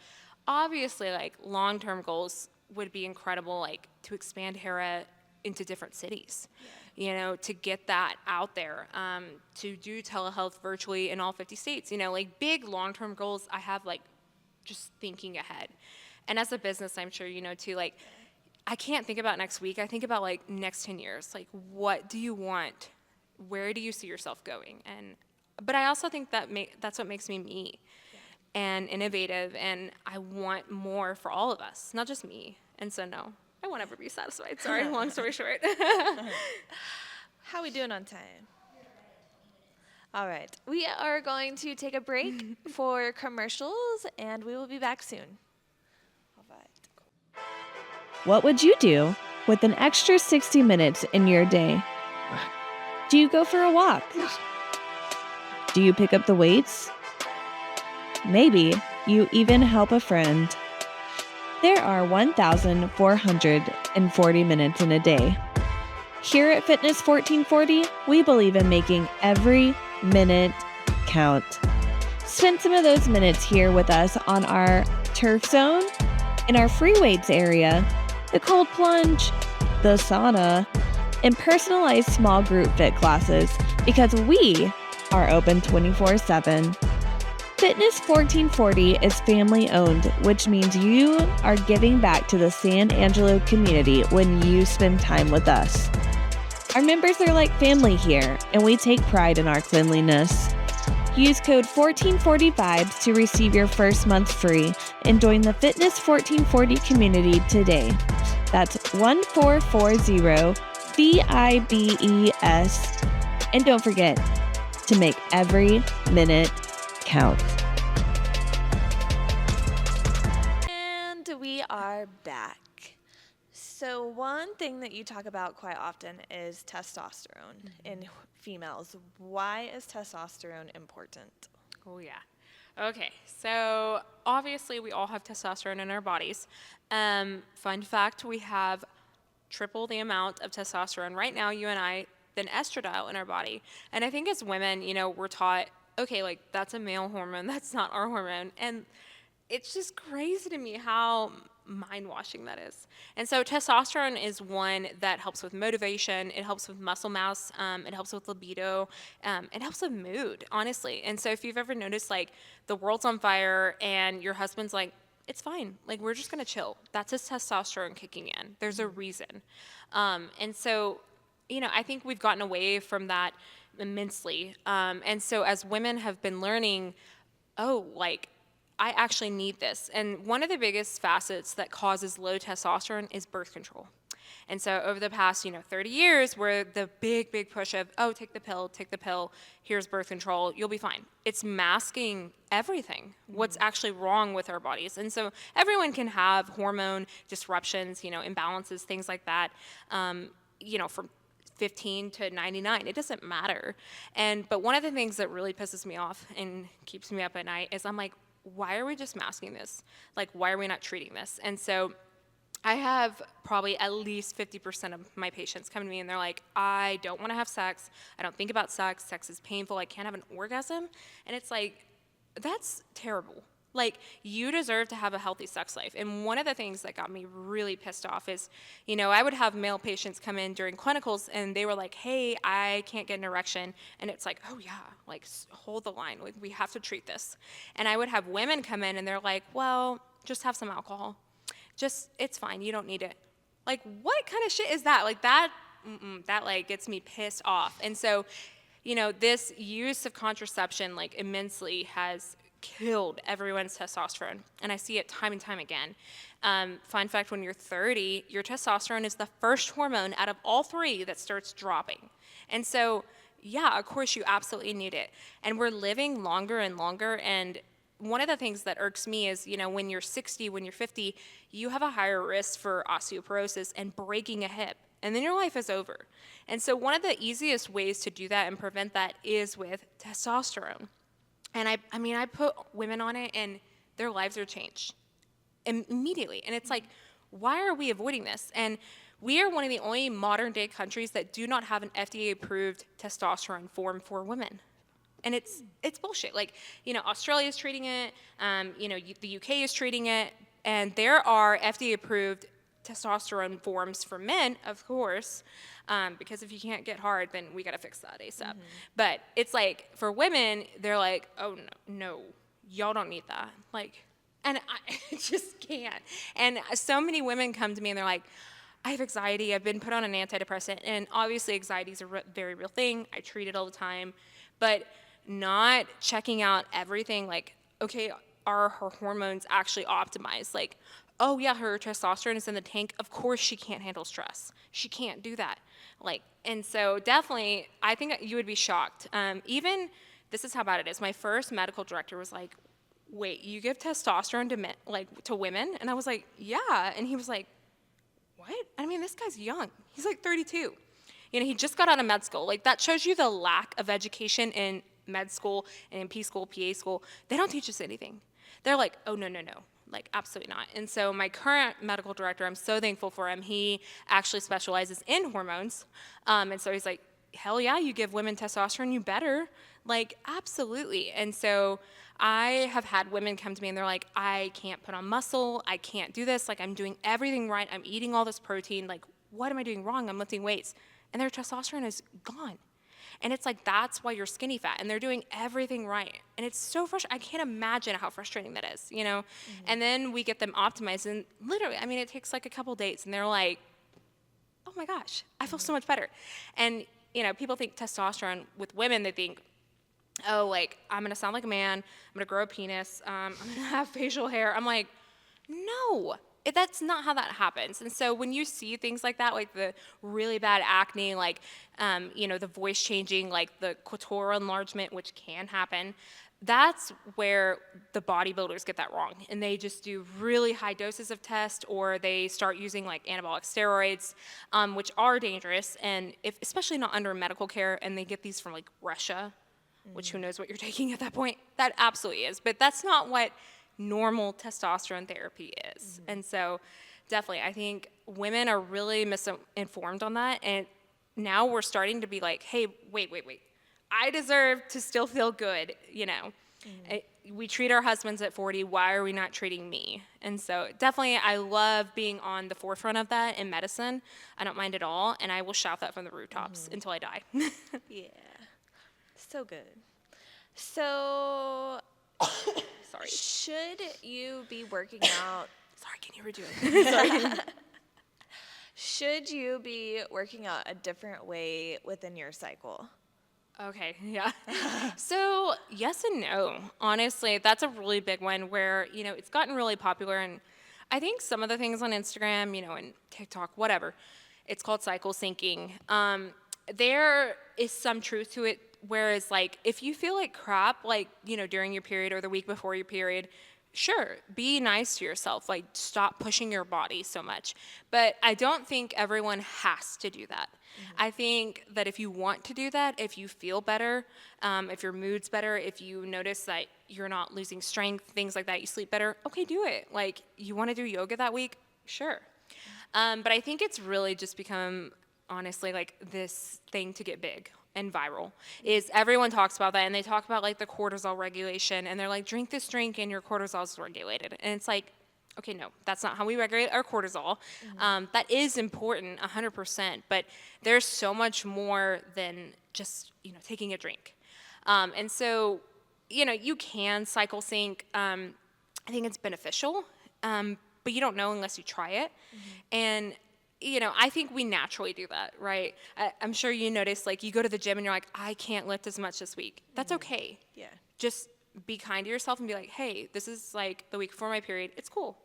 obviously, like, long-term goals would be incredible, like, to expand Hera into different cities, you know, to get that out there, to do telehealth virtually in all 50 states, you know, like, big long-term goals I have, like, just thinking ahead. And as a business, I'm sure you know, too, like, I can't think about next week. I think about, like, next 10 years. Like, what do you want? Where do you see yourself going? But I also think that that's what makes me me. And innovative, and I want more for all of us, not just me. And so, no, I won't ever be satisfied. Sorry, long story short. How we doing on time? All right. We are going to take a break for commercials, and we will be back soon. All right. What would you do with an extra 60 minutes in your day? Do you go for a walk? Do you pick up the weights? Maybe you even help a friend. There are 1,440 minutes in a day. Here at Fitness 1440, we believe in making every minute count. Spend some of those minutes here with us on our turf zone, in our free weights area, the cold plunge, the sauna, and personalized small group fit classes because we are open 24/7. Fitness 1440 is family owned, which means you are giving back to the San Angelo community when you spend time with us. Our members are like family here, and we take pride in our cleanliness. Use code 1440vibes to receive your first month free and join the Fitness 1440 community today. That's 1440 VIBES. And don't forget to make every minute count. And we are back. So one thing that you talk about quite often is testosterone in females. Why is testosterone important? Oh, yeah. Okay, so obviously we all have testosterone in our bodies. Fun fact, we have triple the amount of testosterone right now, you and I, than estradiol in our body. And I think as women, we're taught, okay, like that's a male hormone, that's not our hormone. And it's just crazy to me how mind-washing that is. And so testosterone is one that helps with motivation, it helps with muscle mass, it helps with libido, it helps with mood, honestly. And so if you've ever noticed like the world's on fire and your husband's like, it's fine, like we're just gonna chill. That's his testosterone kicking in. There's a reason. And so, I think we've gotten away from that immensely. And so as women have been learning, I actually need this. And one of the biggest facets that causes low testosterone is birth control. And so over the past, 30 years, where the big push of, take the pill, here's birth control, you'll be fine. It's masking everything, what's actually wrong with our bodies. And so everyone can have hormone disruptions, imbalances, things like that, from 15 to 99, it doesn't matter. But one of the things that really pisses me off and keeps me up at night is I'm like, why are we just masking this? Like, why are we not treating this? And so I have probably at least 50% of my patients come to me and they're like, I don't want to have sex. I don't think about sex. Sex is painful. I can't have an orgasm. And it's like, that's terrible. Like, you deserve to have a healthy sex life. And one of the things that got me really pissed off is, I would have male patients come in during clinicals and they were like, hey, I can't get an erection. And it's like, oh yeah, like hold the line. Like, we have to treat this. And I would have women come in and they're like, well, just have some alcohol. It's fine. You don't need it. Like, what kind of shit is that? Like that like gets me pissed off. And so, this use of contraception like immensely has killed everyone's testosterone, and I see it time and time again. Fun fact, when you're 30, your testosterone is the first hormone out of all three that starts dropping. And so, yeah, of course you absolutely need it. And we're living longer and longer, and one of the things that irks me is, when you're 60, when you're 50, you have a higher risk for osteoporosis and breaking a hip, and then your life is over. And so one of the easiest ways to do that and prevent that is with testosterone. And I put women on it and their lives are changed immediately. And it's like, why are we avoiding this? And we are one of the only modern day countries that do not have an FDA approved testosterone form for women. And it's bullshit. Like, Australia is treating it, the UK is treating it, and there are FDA approved testosterone forms for men, of course, because if you can't get hard, then we got to fix that ASAP. But it's like, for women, they're like, oh, no, y'all don't need that. Like, and I just can't. And so many women come to me and they're like, I have anxiety. I've been put on an antidepressant. And obviously, anxiety is a very real thing. I treat it all the time. But not checking out everything, like, okay, are her hormones actually optimized? Like, oh yeah, her testosterone is in the tank. Of course she can't handle stress. She can't do that. Like, and so definitely, I think you would be shocked. Even, this is how bad it is. My first medical director was like, wait, you give testosterone to men, like to women? And I was like, yeah. And he was like, what? I mean, this guy's young. He's like 32. He just got out of med school. Like, that shows you the lack of education in med school and in P school, PA school, they don't teach us anything. They're like, oh, no, like absolutely not. And so my current medical director, I'm so thankful for him. He actually specializes in hormones. And so he's like, hell yeah, you give women testosterone, you better. Like, absolutely. And so I have had women come to me and they're like, I can't put on muscle. I can't do this. Like, I'm doing everything right. I'm eating all this protein. Like, what am I doing wrong? I'm lifting weights. And their testosterone is gone. And it's like, that's why you're skinny fat. And they're doing everything right. And it's so frustrating. I can't imagine how frustrating that is, you know? And then we get them optimized. And literally, I mean, it takes like a couple dates. And they're like, oh my gosh, I feel so much better. And, you know, people think testosterone with women, they think, oh, like, I'm going to sound like a man. I'm going to grow a penis. I'm going to have facial hair. I'm like, no. That's not how that happens. And so when you see things like that, like the really bad acne, like, you know, the voice changing, like the clitoral enlargement, which can happen, that's where the bodybuilders get that wrong. And they just do really high doses of test, or they start using like anabolic steroids, which are dangerous. And if, especially not under medical care, and they get these from like Russia, which who knows what you're taking at that point, that absolutely is. But that's not what normal testosterone therapy is. And so definitely, I think women are really misinformed on that. And now we're starting to be like, hey, wait. I deserve to still feel good, you know. We treat our husbands at 40. Why are we not treating me? And so definitely, I love being on the forefront of that in medicine. I don't mind at all. And I will shout that from the rooftops until I die. Yeah. So good. So... Sorry. Should you be working out? Sorry, can you redo it? Sorry. Should you be working out a different way within your cycle? Okay, yeah. So yes and no. Honestly, that's a really big one where, you know, it's gotten really popular. And I think some of the things on Instagram, you know, and TikTok, whatever, it's called cycle syncing. There is some truth to it. Whereas, like, if you feel like crap, like, you know, during your period or the week before your period, sure, be nice to yourself. Like, stop pushing your body so much. But I don't think everyone has to do that. I think that if you want to do that, if you feel better, if your mood's better, if you notice that you're not losing strength, things like that, you sleep better, okay, do it. Like, you want to do yoga that week? Sure. But I think it's really just become, honestly, like this thing to get big and viral. Is everyone talks about that, and they talk about like the cortisol regulation, and they're like, drink this drink and your cortisol is regulated. And it's like, okay, no, that's not how we regulate our cortisol. That is important 100%, but there's so much more than just, you know, taking a drink. And so, you know, you can cycle sync. I think it's beneficial, but you don't know unless you try it. And you know, I think we naturally do that, right? I'm sure you notice, like, you go to the gym and you're like, I can't lift as much this week. That's okay. Yeah. Just be kind to yourself and be like, hey, this is like the week before my period. It's cool.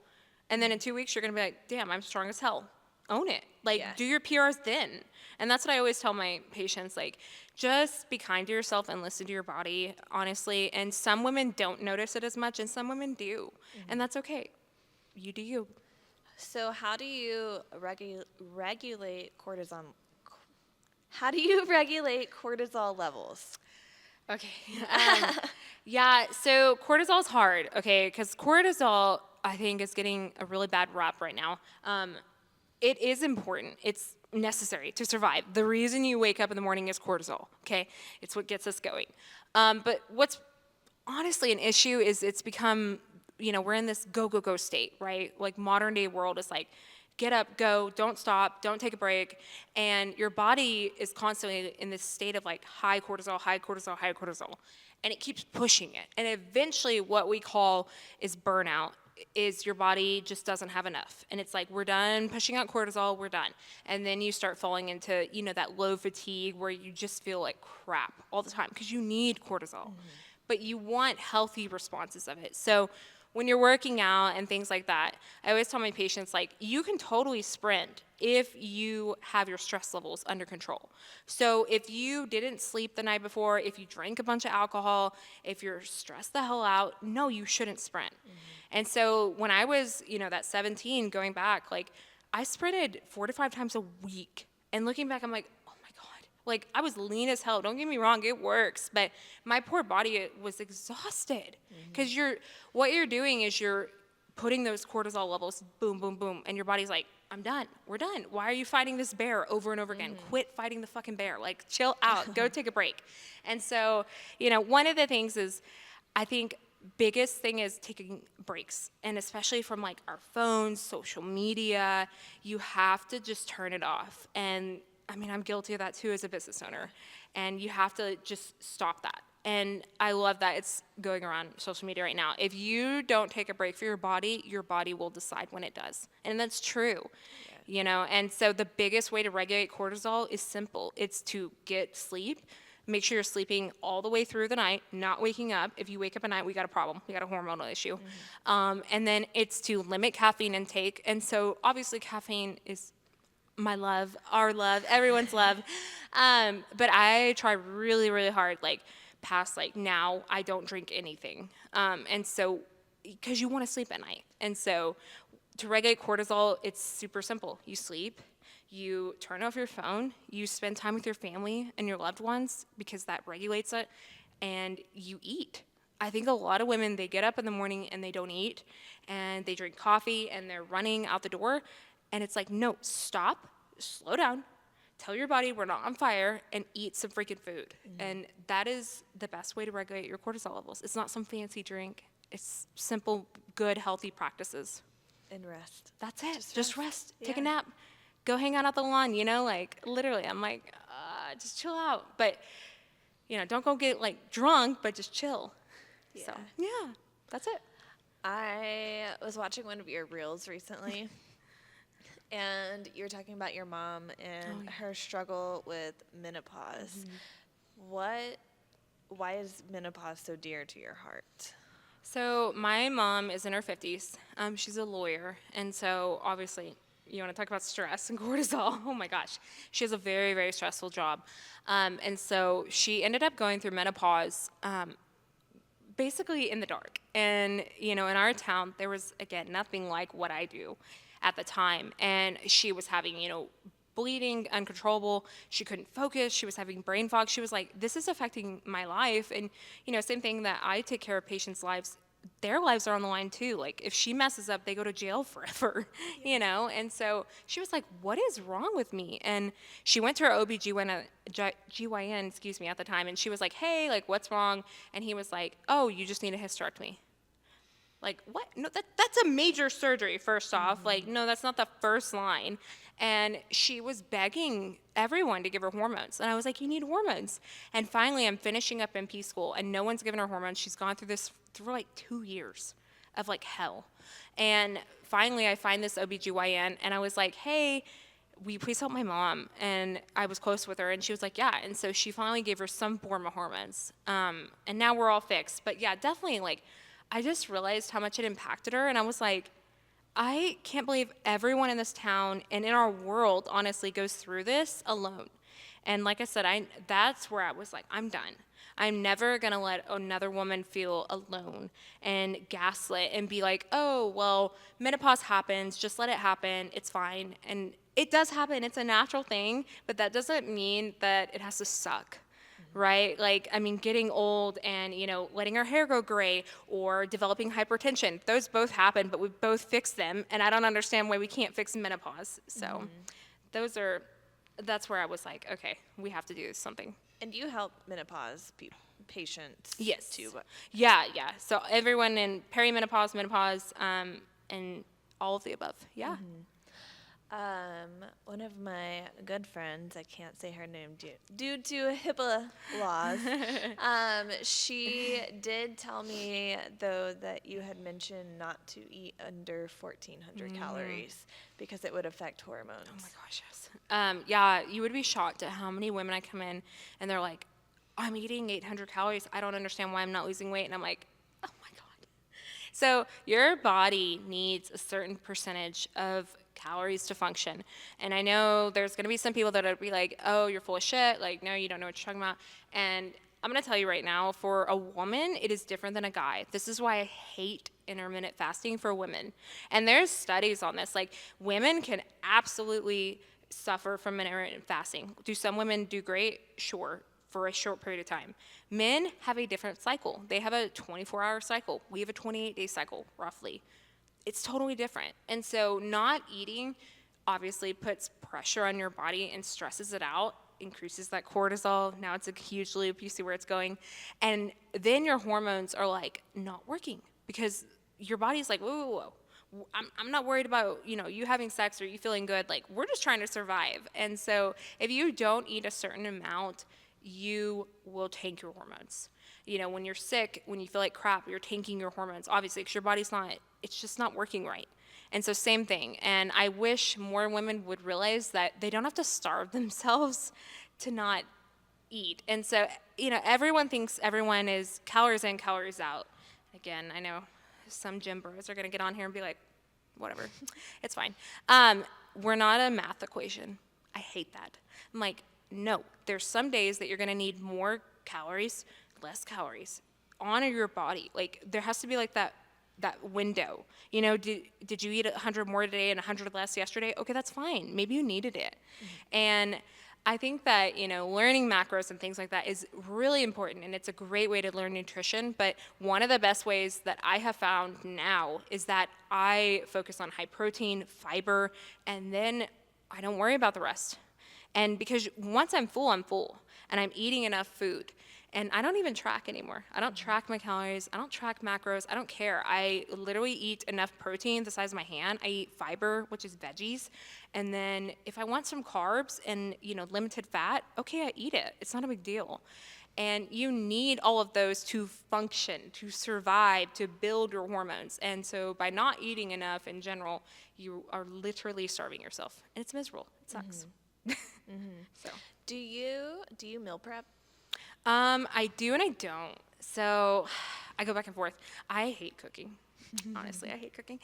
And then in 2 weeks, you're going to be like, damn, I'm strong as hell. Own it. Like, do your PRs then. And that's what I always tell my patients, like, just be kind to yourself and listen to your body, honestly. And some women don't notice it as much, and some women do. And that's okay. You do you. So how do you regulate cortisol? How do you regulate cortisol levels? Okay. Yeah, so cortisol is hard, okay, because cortisol, I think, is getting a really bad rap right now. It is important. It's necessary to survive. The reason you wake up in the morning is cortisol, okay? It's what gets us going. But what's honestly an issue is it's become, you know, we're in this go state, right? Like modern day world is like, get up, go, don't stop, don't take a break. And your body is constantly in this state of like high cortisol, high cortisol, high cortisol. And it keeps pushing it. And eventually what we call is burnout is your body just doesn't have enough. And it's like, we're done pushing out cortisol, we're done. And then you start falling into, you know, that low fatigue where you just feel like crap all the time because you need cortisol. But you want healthy responses of it. So when you're working out and things like that, I always tell my patients, like, you can totally sprint if you have your stress levels under control. So if you didn't sleep the night before, if you drank a bunch of alcohol, if you're stressed the hell out, no, you shouldn't sprint. And so when I was, you know, that 17 going back, like, I sprinted 4 to 5 times a week. And looking back, I'm like, oh my God, Like, I was lean as hell. Don't get me wrong, it works. But my poor body was exhausted. Because what you're doing is you're putting those cortisol levels, boom, boom, boom. And your body's like, I'm done. We're done. Why are you fighting this bear over and over again? Quit fighting the fucking bear. Like, chill out. Go take a break. And so, one of the things is, I think, biggest thing is taking breaks, and especially from like our phones, social media. You have to just turn it off. And I mean, I'm guilty of that too as a business owner, and you have to just stop that. And I love that it's going around social media right now. If you don't take a break for your body will decide when it does. And that's true. And so the biggest way to regulate cortisol is simple. It's to get sleep. Make sure you're sleeping all the way through the night, not waking up. If you wake up at night, we got a problem. We got a hormonal issue. And then it's to limit caffeine intake. And so obviously caffeine is my love, our love, everyone's love. But I try really, really hard, like past like now, I don't drink anything. And so, because you want to sleep at night. And so to regulate cortisol, it's super simple. You sleep. You turn off your phone, you spend time with your family and your loved ones because that regulates it, and you eat. I think a lot of women, they get up in the morning and they don't eat, and they drink coffee and they're running out the door, and it's like, no, stop, slow down, tell your body we're not on fire, and eat some freaking food. And that is the best way to regulate your cortisol levels. It's not some fancy drink. It's simple, good, healthy practices. And rest. That's it. Just rest. Take a nap. Go hang out at the lawn, like literally, I'm like, just chill out. But, don't go get like drunk, but just chill. Yeah. So, yeah, that's it. I was watching one of your reels recently, and you were talking about your mom and her struggle with menopause. Why is menopause so dear to your heart? So my mom is in her 50s. She's a lawyer, and so obviously, you want to talk about stress and cortisol? Oh my gosh. She has a very, very stressful job. And so she ended up going through menopause basically in the dark. And, in our town, there was, again, nothing like what I do at the time. And she was having, bleeding, uncontrollable. She couldn't focus. She was having brain fog. She was like, this is affecting my life. And, same thing that I take care of patients' lives. Their lives are on the line too. Like if she messes up, they go to jail forever, And so she was like, what is wrong with me? And she went to her OB-GYN, at the time. And she was like, hey, like what's wrong? And he was like, oh, you just need a hysterectomy. Like, what? No, that's a major surgery, first off. Like, no, that's not the first line. And she was begging everyone to give her hormones. And I was like, you need hormones. And finally, I'm finishing up MP school, and no one's given her hormones. She's gone through this for like 2 years of like hell. And finally, I find this OB-GYN, and I was like, hey, will you please help my mom? And I was close with her, and she was like, yeah. And so she finally gave her some form of hormones. And now we're all fixed. But yeah, definitely, like, I just realized how much it impacted her, and I was like, I can't believe everyone in this town and in our world, honestly, goes through this alone. And like I said, that's where I was like, I'm done. I'm never going to let another woman feel alone and gaslit and be like, oh, well, menopause happens, just let it happen, it's fine. And it does happen, it's a natural thing, but that doesn't mean that it has to suck. Right? Like, I mean, getting old and, letting our hair go gray or developing hypertension, those both happen, but we both fix them. And I don't understand why we can't fix menopause. So that's where I was like, okay, we have to do something. And you help menopause patients yes. too. But Yeah. So everyone in perimenopause, menopause, and all of the above. Yeah. One of my good friends, I can't say her name due to HIPAA laws, she did tell me, though, that you had mentioned not to eat under 1,400 calories because it would affect hormones. Oh my gosh, yes. Yeah, you would be shocked at how many women I come in and they're like, I'm eating 800 calories. I don't understand why I'm not losing weight. And I'm like, oh my God. So your body needs a certain percentage of calories to function. And I know there's going to be some people that will be like, oh, you're full of shit. Like, no, you don't know what you're talking about. And I'm going to tell you right now, for a woman, it is different than a guy. This is why I hate intermittent fasting for women. And there's studies on this. Like, women can absolutely suffer from intermittent fasting. Do some women do great? Sure, for a short period of time. Men have a different cycle. They have a 24-hour cycle. We have a 28-day cycle, roughly. It's totally different. And so not eating obviously puts pressure on your body and stresses it out, increases that cortisol. Now it's a huge loop. You see where it's going. And then your hormones are like not working because your body's like, whoa, whoa, whoa. I'm not worried about, you having sex or you feeling good. Like, we're just trying to survive. And so if you don't eat a certain amount, you will tank your hormones. When you're sick, when you feel like crap, you're tanking your hormones, obviously, because your body's it's just not working right. And so same thing. And I wish more women would realize that they don't have to starve themselves to not eat. And so, everyone thinks everyone is calories in, calories out. Again, I know some gym bros are going to get on here and be like, whatever, it's fine. We're not a math equation. I hate that. I'm like, no, there's some days that you're going to need more calories, less calories on your body. Like, there has to be like that window. Did you eat 100 more today and 100 less yesterday? Okay, that's fine. Maybe you needed it. Mm-hmm. And I think that, learning macros and things like that is really important, and it's a great way to learn nutrition. But one of the best ways that I have found now is that I focus on high protein, fiber, and then I don't worry about the rest. And because once I'm full, and I'm eating enough food. And I don't even track anymore. I don't track my calories. I don't track macros. I don't care. I literally eat enough protein the size of my hand. I eat fiber, which is veggies. And then if I want some carbs and, limited fat, okay, I eat it. It's not a big deal. And you need all of those to function, to survive, to build your hormones. And so by not eating enough in general, you are literally starving yourself. And it's miserable. It sucks. Mm-hmm. So, do you meal prep? I do and I don't. So I go back and forth. I hate cooking. Honestly, I hate cooking.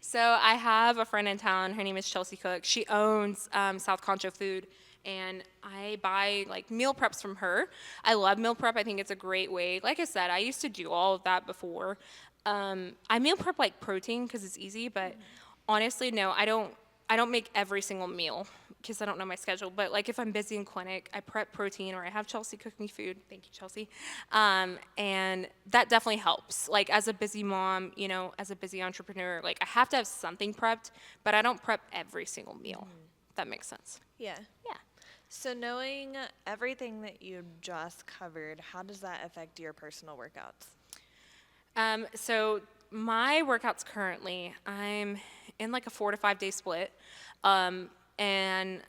So I have a friend in town. Her name is Chelsea Cook. She owns South Concho Food, and I buy like meal preps from her. I love meal prep. I think it's a great way. Like I said, I used to do all of that before. I meal prep like protein because it's easy, but honestly, no, I don't make every single meal because I don't know my schedule. But like if I'm busy in clinic, I prep protein or I have Chelsea cook me food. Thank you, Chelsea. And that definitely helps. Like as a busy mom, as a busy entrepreneur, like I have to have something prepped, but I don't prep every single meal. If that makes sense. Yeah. Yeah. So knowing everything that you just covered, how does that affect your personal workouts? So my workouts currently, I'm in like a 4 to 5 day split. And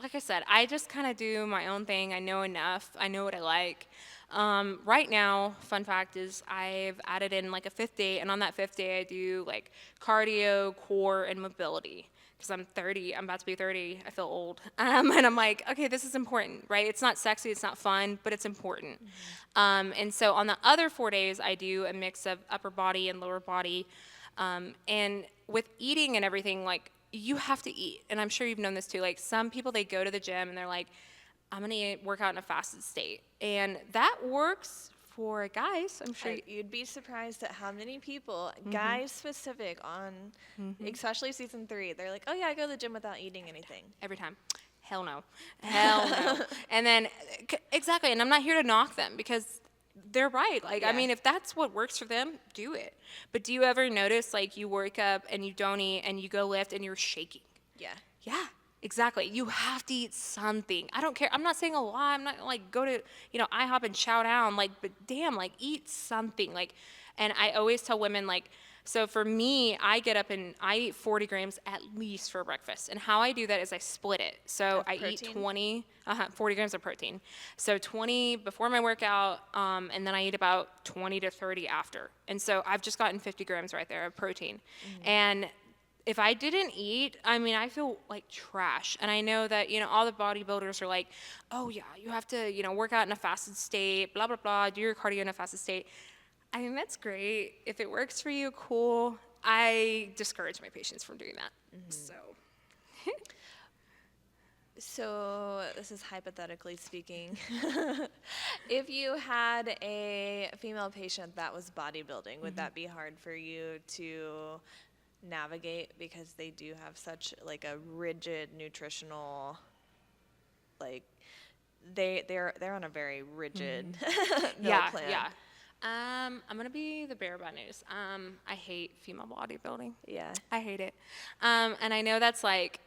like I said, I just kind of do my own thing. I know enough. I know what I like. Right now, fun fact is I've added in like a 5th day, and on that 5th day I do like cardio, core, and mobility. Because I'm 30, I'm about to be 30, I feel old. And I'm like, okay, this is important, right? It's not sexy, it's not fun, but it's important. And so on the other 4 days, I do a mix of upper body and lower body. And with eating and everything, like, you have to eat. And I'm sure you've known this too. Like, some people, they go to the gym and they're like, I'm gonna work out in a fasted state. And that works for guys, I'm sure. You'd be surprised at how many people, guys specific, on especially season 3, they're like, oh yeah, I go to the gym without eating anything. Every time. Hell no. Hell no. And then, exactly, and I'm not here to knock them because they're right. Like, yeah. I mean, if that's what works for them, do it. But do you ever notice, like, you wake up and you don't eat and you go lift and you're shaking? Yeah. Yeah. Exactly. You have to eat something. I don't care. I'm not saying a lot. I'm not like go to, IHOP and chow down. Like, but damn, like eat something. Like, and I always tell women, like, so for me, I get up and I eat 40 grams at least for breakfast. And how I do that is I split it. So I eat 40 grams of protein. So 20 before my workout, and then I eat about 20 to 30 after. And so I've just gotten 50 grams right there of protein. And if I didn't eat, I mean, I feel like trash. And I know that, all the bodybuilders are like, oh yeah, you have to, work out in a fasted state, blah, blah, blah, do your cardio in a fasted state. I mean, that's great. If it works for you, cool. I discourage my patients from doing that. So this is hypothetically speaking. If you had a female patient that was bodybuilding, would that be hard for you to navigate because they do have such like a rigid nutritional, like they're on a very rigid meal plan. Yeah. I'm gonna be the bearer of bad news. I hate female bodybuilding. Yeah. I hate it. And I know that's like,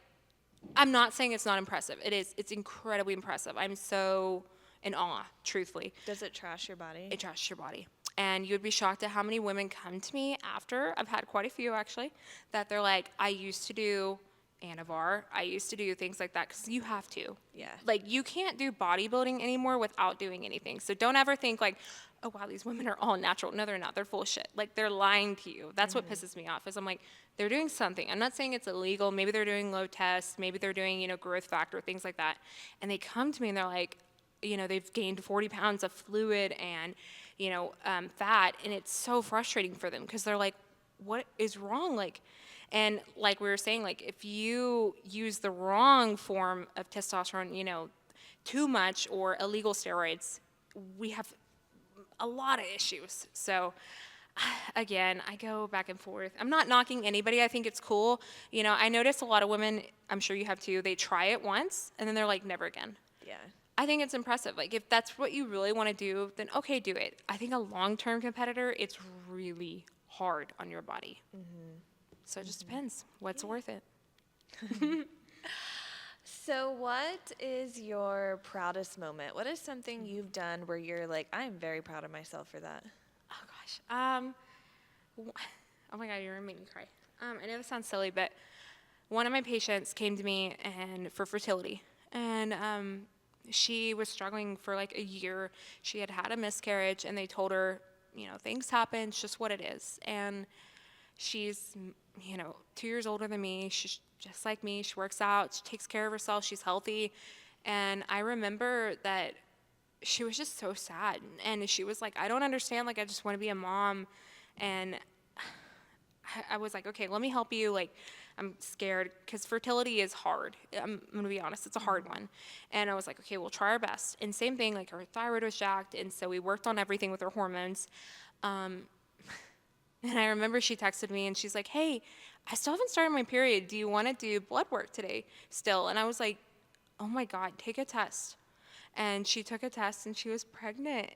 I'm not saying it's not impressive. It is. It's incredibly impressive. I'm so in awe, truthfully. Does it trash your body? It trashes your body. And you'd be shocked at how many women come to me after. I've had quite a few actually, that they're like, I used to do Anavar. I used to do things like that, because you have to. Yeah. Like, you can't do bodybuilding anymore without doing anything. So don't ever think like, oh wow, these women are all natural. No, they're not. They're full of shit. Like, they're lying to you. That's what pisses me off, is I'm like, they're doing something. I'm not saying it's illegal. Maybe they're doing low tests. Maybe they're doing, you know, growth factor, things like that. And they come to me and they're like, you know, they've gained 40 pounds of fluid and, you know, fat. And it's so frustrating for them, because they're like, what is wrong? Like, and like we were saying, like, if you use the wrong form of testosterone, you know, too much, or illegal steroids, we have a lot of issues. So again, I go back and forth. I'm not knocking anybody. I think it's cool. You know, I notice a lot of women, I'm sure you have too, they try it once and then they're like, never again. Yeah. I think it's impressive. Like, if that's what you really want to do, then okay, do it. I think a long-term competitor, it's really hard on your body. So it just depends what's worth it. So what is your proudest moment? What is something you've done where you're like, I'm very proud of myself for that? Oh gosh. Oh my God, you're gonna make me cry. I know this sounds silly, but one of my patients came to me and for fertility, and she was struggling for like a year. She had had a miscarriage, and they told her, you know, things happen, it's just what it is. And she's, you know, 2 years older than me. She's just like me. She works out. She takes care of herself. She's healthy. And I remember that she was just so sad. And she was like, I don't understand. Like, I just want to be a mom. And I was like, okay, let me help you. Like, I'm scared, because fertility is hard. I'm going to be honest. It's a hard one. And I was like, okay, we'll try our best. And same thing, like, her thyroid was jacked. And so we worked on everything with her hormones. And I remember she texted me and she's like, hey, I still haven't started my period. Do you want to do blood work today still? And I was like, oh my God, take a test. And she took a test and she was pregnant.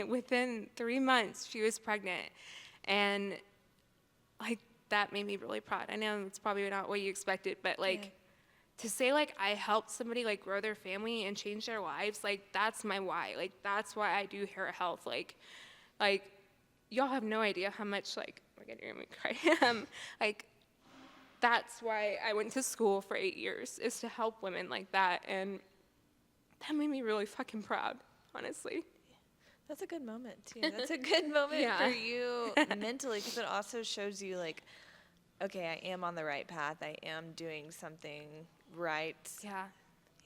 Within 3 months, she was pregnant. And like, that made me really proud. I know it's probably not what you expected, but like, to say like I helped somebody like grow their family and change their lives, like, that's my why. Like, that's why I do Hera Health. Like y'all have no idea how much, like, oh my God, you're gonna make me cry. Like, that's why I went to school for 8 years, is to help women like that. And that made me really fucking proud, honestly. That's a good moment too. That's a good moment Yeah. for you mentally, because it also shows you like, okay, I am on the right path. I am doing something right. Yeah.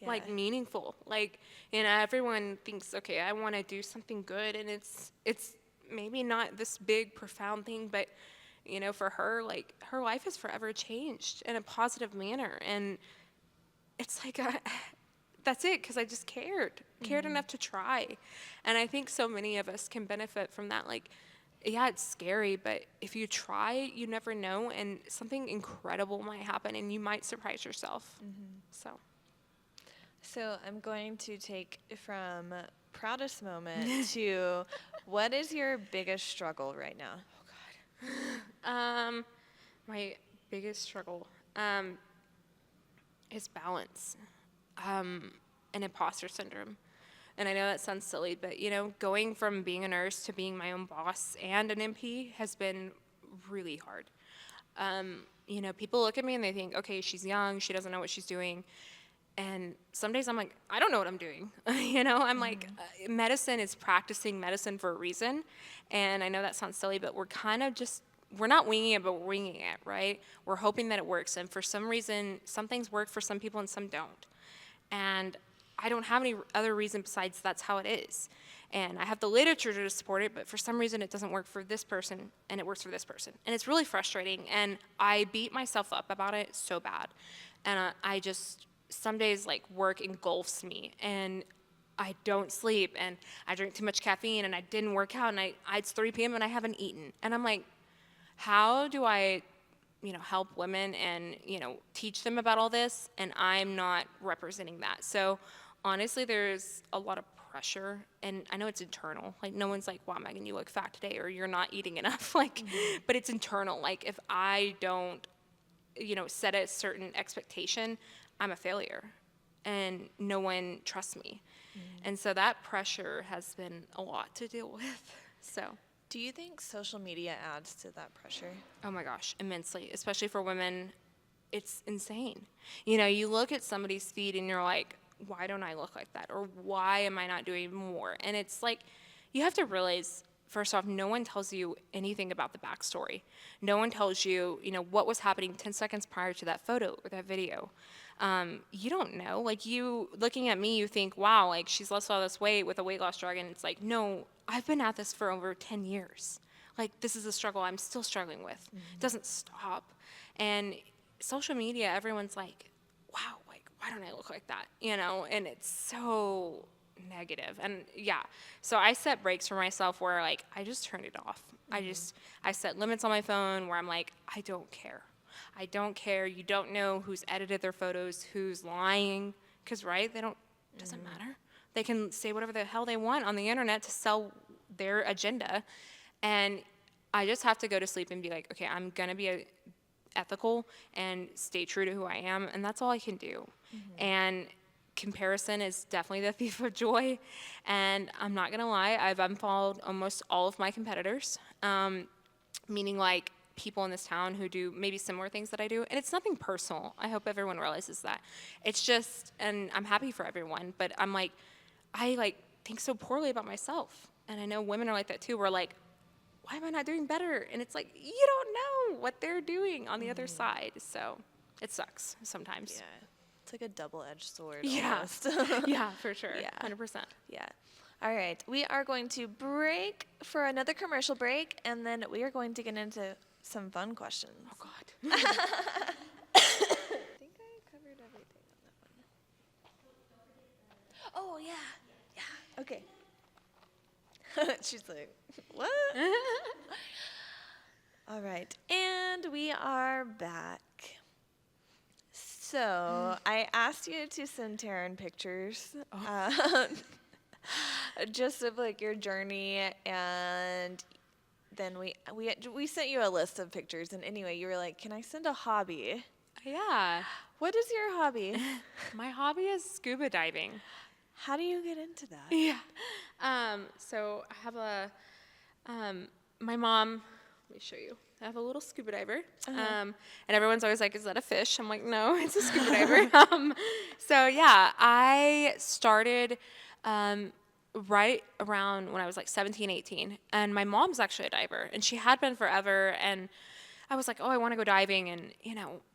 Yeah. Like, meaningful. Like, you know, everyone thinks, okay, I want to do something good, and it's maybe not this big, profound thing, but, you know, for her, like, her life is forever changed in a positive manner. And it's like, that's it, because I just cared enough to try. And I think so many of us can benefit from that. Like, yeah, it's scary, but if you try, you never know, and something incredible might happen, and you might surprise yourself. So I'm going to take from proudest moment to what is your biggest struggle right now? My biggest struggle is balance, and imposter syndrome. And I know that sounds silly, but, you know, going from being a nurse to being my own boss and an MP has been really hard. You know, people look at me and they think, okay, she's young, she doesn't know what she's doing. And some days I'm like, I don't know what I'm doing. You know, I'm like, medicine is practicing medicine for a reason. And I know that sounds silly, but we're kind of just, we're not winging it, but we're winging it, right? We're hoping that it works. And for some reason, some things work for some people and some don't. And I don't have any other reason besides that's how it is. And I have the literature to support it, but for some reason it doesn't work for this person and it works for this person. And it's really frustrating. And I beat myself up about it so bad. And I just, some days, like, work engulfs me and I don't sleep and I drink too much caffeine and I didn't work out and it's 3 p.m. and I haven't eaten. And I'm like, how do I help women and, teach them about all this, and I'm not representing that. So honestly, there's a lot of pressure, and I know it's internal. Like, no one's like, wow, Megan, you look fat today, or you're not eating enough. Like, but it's internal. Like, if I don't, set a certain expectation, I'm a failure, and no one trusts me. And so that pressure has been a lot to deal with. So. Do you think social media adds to that pressure? Oh my gosh, immensely, especially for women. It's insane. You look at somebody's feed and you're like, why don't I look like that? Or why am I not doing more? And it's like, you have to realize, first off, no one tells you anything about the backstory. No one tells you, what was happening 10 seconds prior to that photo or that video. You don't know. Like, you looking at me, you think, wow, like, she's lost all this weight with a weight loss drug. And it's like, no, I've been at this for over 10 years. Like, this is a struggle I'm still struggling with. It doesn't stop. And social media, everyone's like, wow, like, why don't I look like that? And it's so negative. And yeah, so I set breaks for myself where, like, I just turn it off. I set limits on my phone where I'm like, I don't care. I don't care. You don't know who's edited their photos, who's lying, because, right, doesn't matter. They can say whatever the hell they want on the internet to sell their agenda. And I just have to go to sleep and be like, okay, I'm going to be ethical and stay true to who I am. And that's all I can do. And comparison is definitely the thief of joy. And I'm not going to lie, I've unfollowed almost all of my competitors, meaning like people in this town who do maybe similar things that I do. And it's nothing personal. I hope everyone realizes that. It's just, and I'm happy for everyone, but I'm like, I like think so poorly about myself. And I know women are like that too. We're like, why am I not doing better? And it's like, you don't know what they're doing on the other side. So it sucks sometimes. Yeah. It's like a double-edged sword. Yeah. Almost. Yeah, for sure. Yeah. 100%. Yeah. All right. We are going to break for another commercial break, and then we are going to get into some fun questions. Oh, God. I think I covered everything on that one. Oh, yeah. Yeah. Okay. She's like, what? All right. And we are back. So I asked you to send Taryn pictures, just of like your journey, and then we sent you a list of pictures. And anyway, you were like, "Can I send a hobby?" Yeah. What is your hobby? My hobby is scuba diving. How do you get into that? Yeah. So I have my mom, let me show you. I have a little scuba diver. And everyone's always like, is that a fish? I'm like, no, it's a scuba diver. So yeah, I started right around when I was like 17, 18. And my mom's actually a diver, and she had been forever. And I was like, oh, I want to go diving, and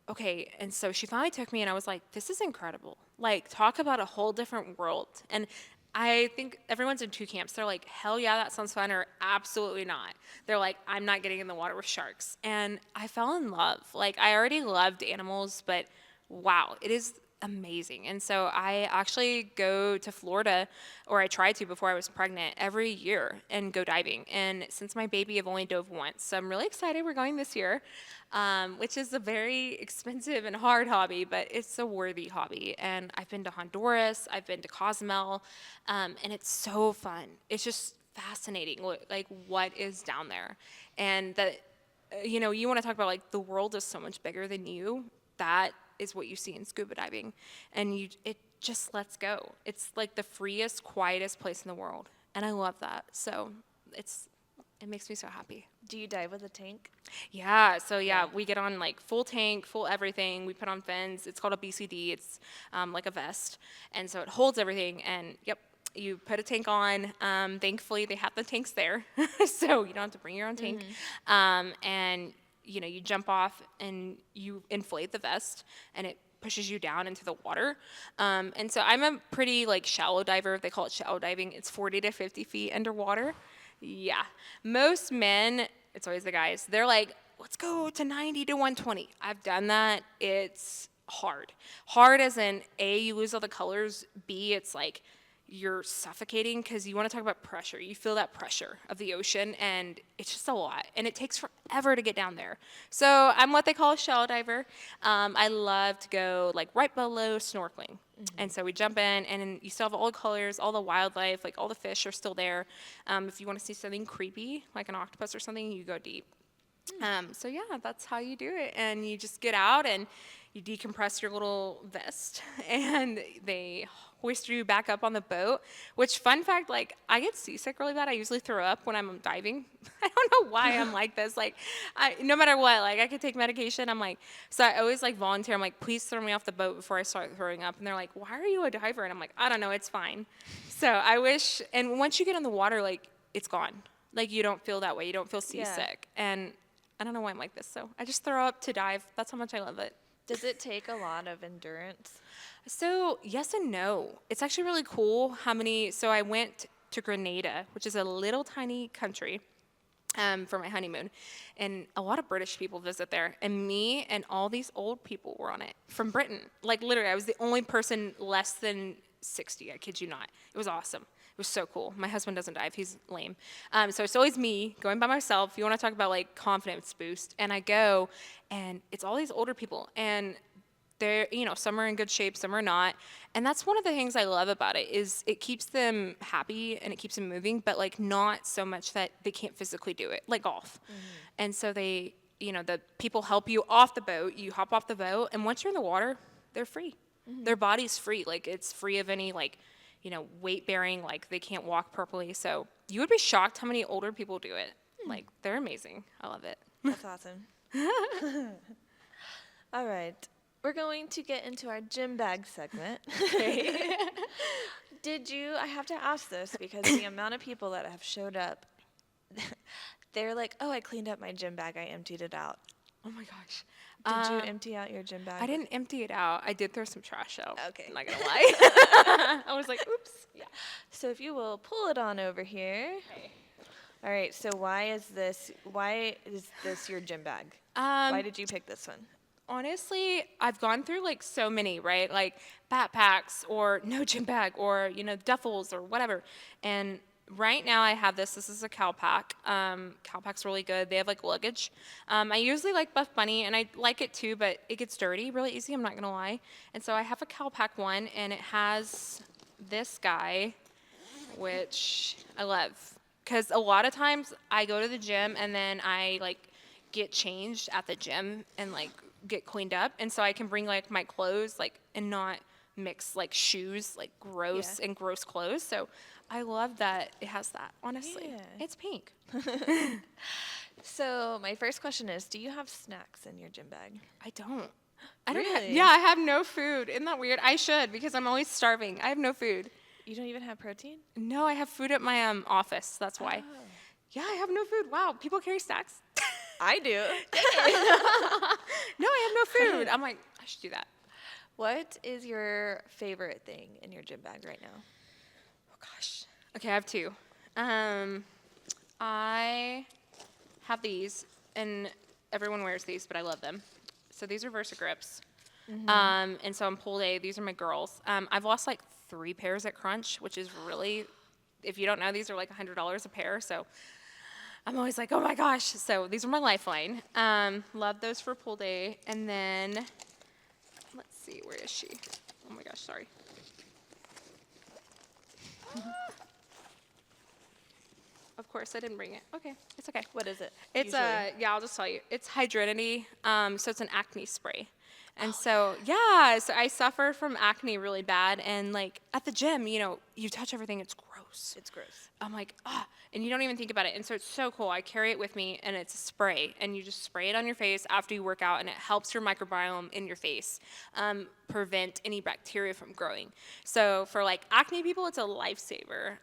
okay. And so she finally took me, and I was like, this is incredible. Like, talk about a whole different world. And I think everyone's in two camps. They're like, hell yeah, that sounds fun, or absolutely not. They're like, I'm not getting in the water with sharks. And I fell in love. Like, I already loved animals, but wow, it is amazing. And so I actually go to Florida, or I tried to before I was pregnant, every year and go diving. And since my baby, I've only dove once. So I'm really excited we're going this year, which is a very expensive and hard hobby, but it's a worthy hobby. And I've been to Honduras, I've been to Cozumel, and it's so fun. It's just fascinating, like what is down there. And that, you want to talk about like the world is so much bigger than you. That is what you see in scuba diving, and it just lets go. It's like the freest, quietest place in the world, and I love that. So it makes me so happy. Do you dive with a tank? Yeah, so yeah, we get on like full tank, full everything. We put on fins. It's called a BCD. It's like a vest, and so it holds everything. And yep, you put a tank on. Thankfully, they have the tanks there, so you don't have to bring your own tank. And you jump off and you inflate the vest, and it pushes you down into the water. And so I'm a pretty like shallow diver. They call it shallow diving. It's 40 to 50 feet underwater. Yeah. Most men, it's always the guys, they're like, let's go to 90 to 120. I've done that. It's hard. Hard as in A, you lose all the colors. B, it's like you're suffocating because you want to talk about pressure. You feel that pressure of the ocean, and it's just a lot, and it takes forever to get down there. So I'm what they call a shallow diver. I love to go like right below snorkeling. And so we jump in, and you still have all the colors, all the wildlife, like all the fish are still there. If you want to see something creepy, like an octopus or something, you go deep. So yeah, that's how you do it. And you just get out and you decompress your little vest, and they hoist you back up on the boat. Which, fun fact, like, I get seasick really bad. I usually throw up when I'm diving. I don't know why I'm like this. Like, no matter what, like, I could take medication. I'm like, so I always like volunteer. I'm like, please throw me off the boat before I start throwing up. And they're like, why are you a diver? And I'm like, I don't know, it's fine. So I wish, and once you get in the water, like, it's gone. Like, you don't feel that way. You don't feel seasick. And I don't know why I'm like this. So I just throw up to dive. That's how much I love it. Does it take a lot of endurance? So yes and no. It's actually really cool how many. So I went to Grenada, which is a little tiny country, for my honeymoon, and a lot of British people visit there. And me and all these old people were on it from Britain. Like, literally, I was the only person less than 60. I kid you not. It was awesome. It was so cool. My husband doesn't dive. He's lame. So it's always me going by myself. You want to talk about like confidence boost. And I go, and it's all these older people. And they're, you know, some are in good shape, some are not. And that's one of the things I love about it is it keeps them happy and it keeps them moving, but like not so much that they can't physically do it, like golf. And so they, you know, the people help you off the boat. You hop off the boat, and once you're in the water, they're free. Their body's free. Like, it's free of any, like, you know, weight bearing, like they can't walk properly. So you would be shocked how many older people do it. Like, they're amazing. I love it. That's awesome. All right. We're going to get into our gym bag segment. Okay. I have to ask this because the amount of people that have showed up, they're like, oh, I cleaned up my gym bag. I emptied it out. Oh my gosh. Did you empty out your gym bag? I didn't empty it out. I did throw some trash out. Okay. I'm not gonna lie. I was like, oops. Yeah. So if you will pull it on over here. Okay. All right. So why is this your gym bag? Why did you pick this one? Honestly, I've gone through like so many, right? Like backpacks or no gym bag or, you know, duffels or whatever. And right now I have this. This is a Calpack. Calpack's really good. They have like luggage. I usually like Buff Bunny, and I like it too, but it gets dirty really easy. I'm not going to lie. And so I have a Calpack one, and it has this guy, which I love. Because a lot of times I go to the gym and then I like get changed at the gym and like get cleaned up, and so I can bring like my clothes like and not mix like shoes, like gross and gross clothes. So I love that it has that. Honestly, it's pink. So my first question is, do you have snacks in your gym bag? I don't. I don't. Really? Yeah, I have no food. Isn't that weird? I should, because I'm always starving. I have no food. You don't even have protein? No, I have food at my office. That's why. Oh. Yeah, I have no food. Wow, people carry snacks. I do. No, I have no food. I'm like, I should do that. What is your favorite thing in your gym bag right now? Oh gosh. Okay, I have two. I have these, and everyone wears these, but I love them. So these are Versa Grips. And so on pull day, these are my girls. I've lost like 3 pairs at Crunch, which is really, if you don't know, these are like $100 a pair. So I'm always like, oh my gosh. So these are my lifeline. Love those for pull day. And then, let's see, where is she? Oh my gosh, sorry. Of course, I didn't bring it. Okay, it's okay. What is it? It's usually? yeah, I'll just tell you. It's Hydrinity. So it's an acne spray. And so I suffer from acne really bad. And like at the gym, you know, you touch everything, it's gross. It's gross. I'm like, and you don't even think about it. And so it's so cool. I carry it with me, and it's a spray, and you just spray it on your face after you work out, and it helps your microbiome in your face prevent any bacteria from growing. So for like acne people, it's a lifesaver.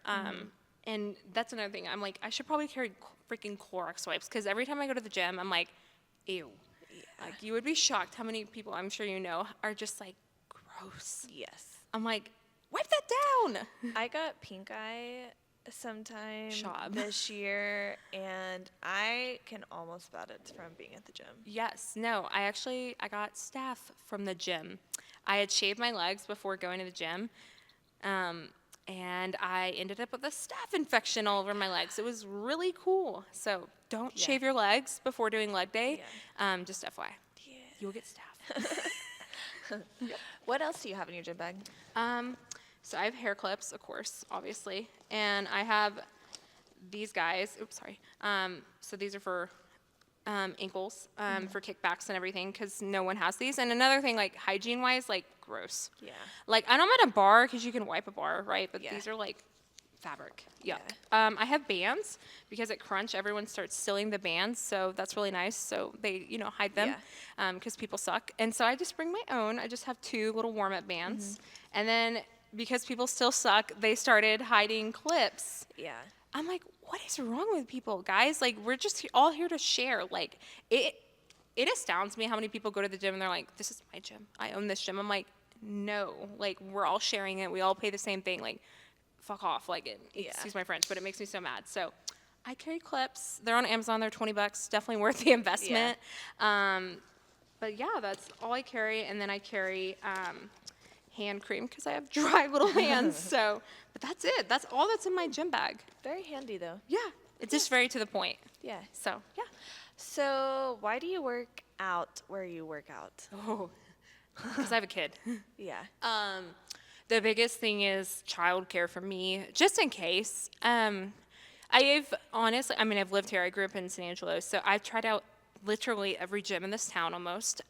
And that's another thing. I'm like, I should probably carry freaking Clorox wipes, because every time I go to the gym, I'm like, ew. Yeah. Like, you would be shocked how many people, I'm sure you know, are just like, gross. Yes. I'm like, wipe that down. I got pink eye sometime Shab. this year, and I can almost bet it's from being at the gym. Yes. No, I got staph from the gym. I had shaved my legs before going to the gym. and I ended up with a staph infection all over my legs. It was really cool. So don't shave your legs before doing leg day. Just FYI. Yeah. You'll get staph. What else do you have in your gym bag? So I have hair clips, of course, obviously, and I have these guys. Oops, sorry. So these are for ankles, for kickbacks and everything, because no one has these. And another thing, like hygiene-wise, like gross. Yeah. Like I know I'm at a bar because you can wipe a bar, right? But these are like fabric. Yuck. I have bands because at Crunch everyone starts stealing the bands, so that's really nice. So they, hide them because people suck. And so I just bring my own. I just have 2 little warm-up bands, and then because people still suck, they started hiding clips. Yeah. I'm like, what is wrong with people, guys? Like, we're just all here to share. Like, it astounds me how many people go to the gym and they're like, this is my gym. I own this gym. I'm like, no. Like, we're all sharing it. We all pay the same thing. Like, fuck off. Like, excuse my French, but it makes me so mad. So I carry clips. They're on Amazon. They're $20. Definitely worth the investment. But yeah, that's all I carry. And then I carry hand cream because I have dry little hands. So, but that's it. That's all that's in my gym bag. Very handy, though. Yeah. It's just very to the point. Yeah. So, yeah. So why do you work out where you work out? Oh, because I have a kid. Yeah. The biggest thing is childcare for me, just in case. I've honestly, I've lived here. I grew up in San Angelo, so I've tried out literally every gym in this town almost.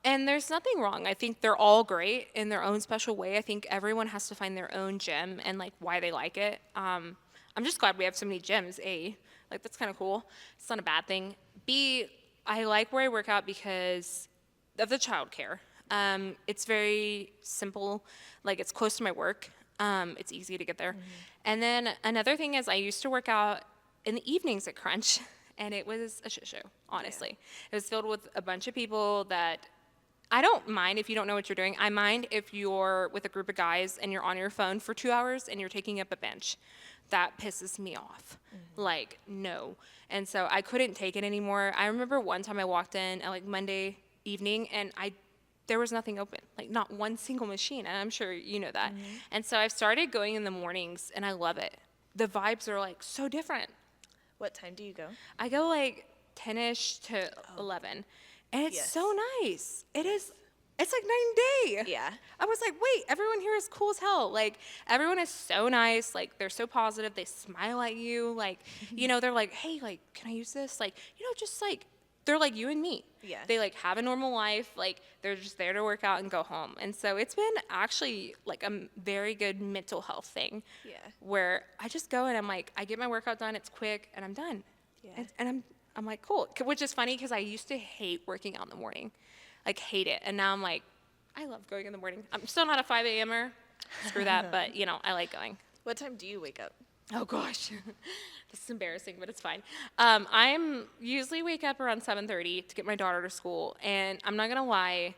And there's nothing wrong. I think they're all great in their own special way. I think everyone has to find their own gym and like why they like it. I'm just glad we have so many gyms. A, like that's kind of cool. It's not a bad thing. B, I like where I work out because of the childcare. It's very simple. Like it's close to my work. It's easy to get there. And then another thing is I used to work out in the evenings at Crunch, and it was a shit show, honestly. It was filled with a bunch of people that I don't mind if you don't know what you're doing. I mind if you're with a group of guys and you're on your phone for 2 hours and you're taking up a bench. That pisses me off. Like, no. And so I couldn't take it anymore. I remember one time I walked in at like Monday evening and there was nothing open, like not one single machine. And I'm sure you know that. And so I've started going in the mornings and I love it. The vibes are like so different. What time do you go? I go like 10-ish to 11. And it's so nice. It is. It's like night and day. Yeah. I was like, wait, everyone here is cool as hell. Like, everyone is so nice. Like, they're so positive. They smile at you. Like, they're like, hey, like, can I use this? Like, just like, they're like you and me. Yeah. They like have a normal life. Like, they're just there to work out and go home. And so it's been actually like a very good mental health thing. Yeah. Where I just go and I'm like, I get my workout done. It's quick and I'm done. Yeah. And I'm like, cool. Which is funny because I used to hate working out in the morning. Like, hate it. And now I'm like, I love going in the morning. I'm still not a 5 a.m.er. Screw that. But, I like going. What time do you wake up? Oh, gosh. This is embarrassing, but it's fine. I'm usually wake up around 7:30 to get my daughter to school. And I'm not going to lie,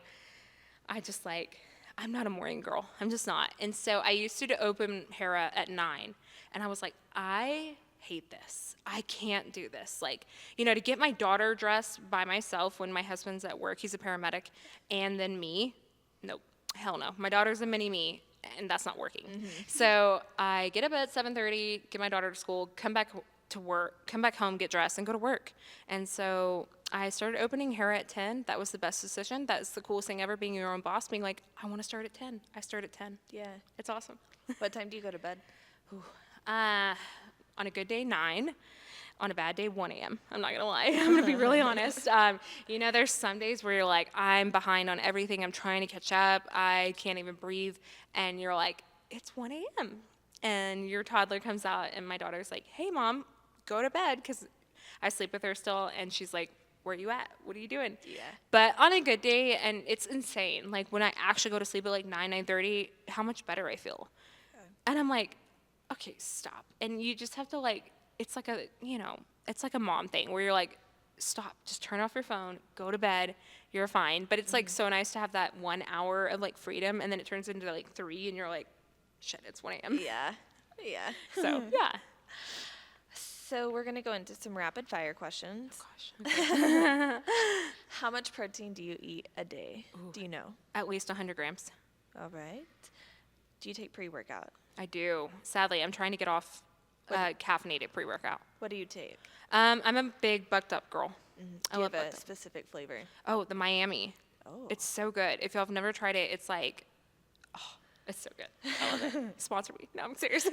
I'm not a morning girl. I'm just not. And so I used to open Hera at 9. And I was like, I hate this. I can't do this. Like, to get my daughter dressed by myself when my husband's at work, he's a paramedic, and then me, nope, hell no. My daughter's a mini me, and that's not working. So I get up at 7:30, get my daughter to school, come back to work, come back home, get dressed, and go to work. And so I started opening Hera at 10. That was the best decision. That's the coolest thing ever, being your own boss, being like, I want to start at 10. I start at 10. Yeah. It's awesome. What time do you go to bed? On a good day, 9. On a bad day, 1 a.m. I'm not going to lie. I'm going to be really honest. There's some days where you're like, I'm behind on everything. I'm trying to catch up. I can't even breathe. And you're like, it's 1 a.m. And your toddler comes out, and my daughter's like, hey, Mom, go to bed, because I sleep with her still. And she's like, where are you at? What are you doing? Yeah. But on a good day, and it's insane. Like, when I actually go to sleep at like 9:30, how much better I feel. Okay. And I'm like, okay, stop. And you just have to it's like a mom thing where you're like, stop, just turn off your phone, go to bed, you're fine. But it's like so nice to have that 1 hour of like freedom, and then it turns into like 3 and you're like, shit, it's 1 a.m. Yeah. Yeah. So, yeah. So we're going to go into some rapid fire questions. Oh, gosh. Okay. How much protein do you eat a day? Ooh. Do you know? At least 100 grams. All right. Do you take pre-workout? I do. Sadly, I'm trying to get off caffeinated pre-workout. What do you take? I'm a big bucked up girl. Do I you love have a bucked up. specific flavor? Oh, the Miami. Oh. It's so good. If y'all have never tried it, it's like, oh, it's so good. I love it. Sponsor me. No, I'm serious.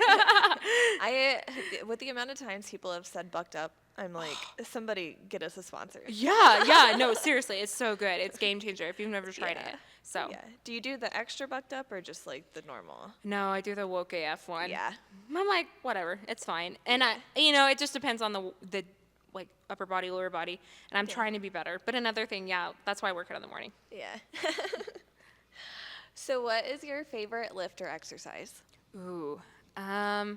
With the amount of times people have said bucked up, I'm like, somebody get us a sponsor. Yeah. No, seriously, it's so good. It's game changer if you've never tried Yeah. it. So. Yeah. Do you do the extra bucked up or just like the normal? No, I do the woke AF one. Yeah. I'm like, whatever, it's fine. And it just depends on the like upper body, lower body, and I'm trying to be better. But another thing, that's why I work out in the morning. Yeah. So what is your favorite lift or exercise? Ooh, oh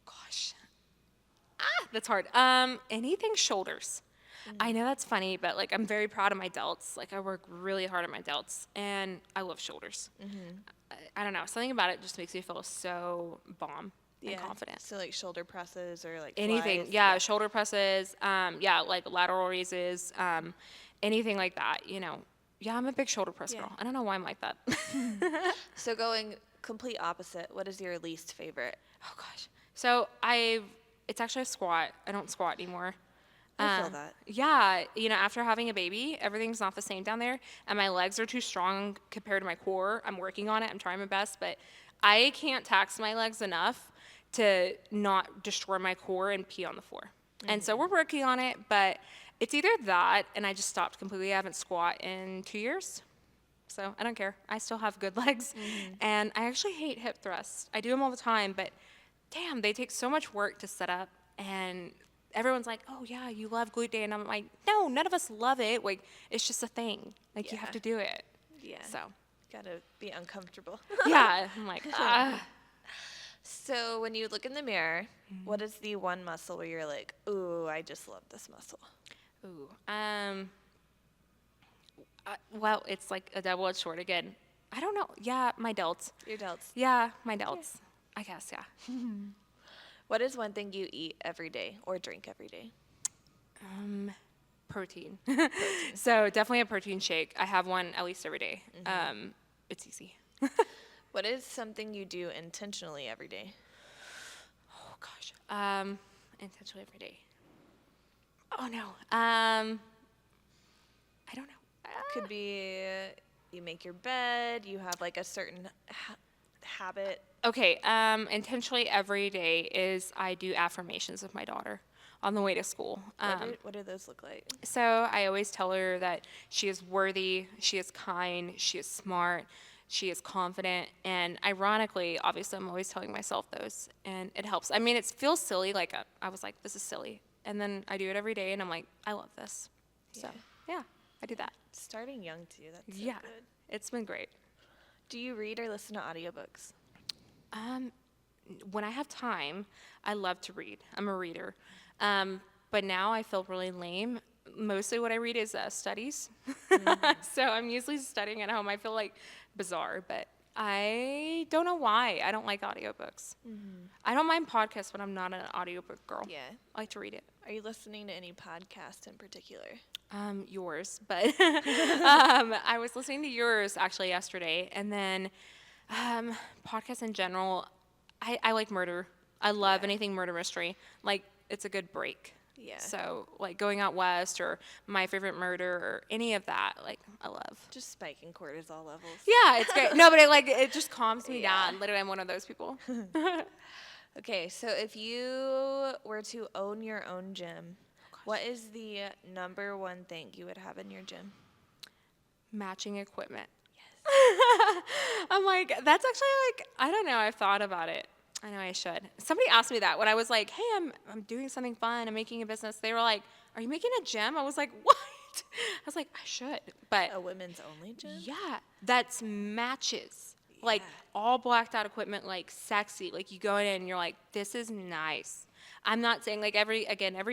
gosh, that's hard. Anything shoulders. I know that's funny, but like I'm very proud of my delts. Like I work really hard on my delts, and I love shoulders. I don't know, something about it just makes me feel so bomb and confident. So like shoulder presses or like Anything, flies? shoulder presses, like lateral raises, anything like that. Yeah, I'm a big shoulder press girl. I don't know why I'm like that. So going complete opposite, what is your least favorite? Oh gosh. So it's actually a squat. I don't squat anymore. I feel that. Yeah, after having a baby, everything's not the same down there, and my legs are too strong compared to my core. I'm working on it. I'm trying my best, but I can't tax my legs enough to not destroy my core and pee on the floor. And so we're working on it, but it's either that, and I just stopped completely. I haven't squat in 2 years, so I don't care. I still have good legs, and I actually hate hip thrusts. I do them all the time, but damn, they take so much work to set up, and everyone's like, oh yeah, you love glute day, and I'm like, no, none of us love it. Like, it's just a thing. Like, you have to do it. Yeah. So. Gotta be uncomfortable. Yeah, I'm like, So when you look in the mirror, what is the one muscle where you're like, ooh, I just love this muscle? Ooh. Well, it's like a double-edged sword again. I don't know. Yeah, my delts. Your delts. Yeah, my delts. I guess, yeah. What is one thing you eat every day or drink every day? Protein. So definitely a protein shake. I have one at least every day. It's easy. What is something you do intentionally every day? Oh gosh. Intentionally every day. Oh no. I don't know. Could be you make your bed, you have like a certain habit. Okay, intentionally every day is I do affirmations with my daughter on the way to school. What do those look like? So I always tell her that she is worthy, she is kind, she is smart, she is confident, and ironically, obviously, I'm always telling myself those, and it helps. I mean, it feels silly, like I was like, this is silly, and then I do it every day, and I'm like, I love this. So, yeah, I do that. Starting young, too. That's so Yeah, good. it's been great. Do you read or listen to audiobooks? When I have time, I love to read. I'm a reader. But now I feel really lame. Mostly what I read is studies. So I'm usually studying at home. I feel like bizarre, but I don't know why. I don't like audiobooks. I don't mind podcasts, but I'm not an audiobook girl. Yeah. I like to read it. Are you listening to any podcast in particular? Yours, but I was listening to yours actually yesterday, and then podcasts in general. I like murder. I love anything murder mystery. Like, it's a good break. Yeah. So, like, Going Out West or My Favorite Murder or any of that, like, I love. Just spiking cortisol levels. Yeah, it's great. No, but it just calms me down. Literally, I'm one of those people. Okay, so if you were to own your own gym, what is the number one thing you would have in your gym? Matching equipment. Yes. I'm like, that's actually like, I don't know. I've thought about it. I know I should. Somebody asked me that when I was like, hey, I'm doing something fun. I'm making a business. They were like, are you making a gym? I was like, what? I was like, I should. But A women's only gym? yeah, that's matches. Like all blacked out equipment, like sexy. Like you go in and you're like, this is nice. I'm not saying like every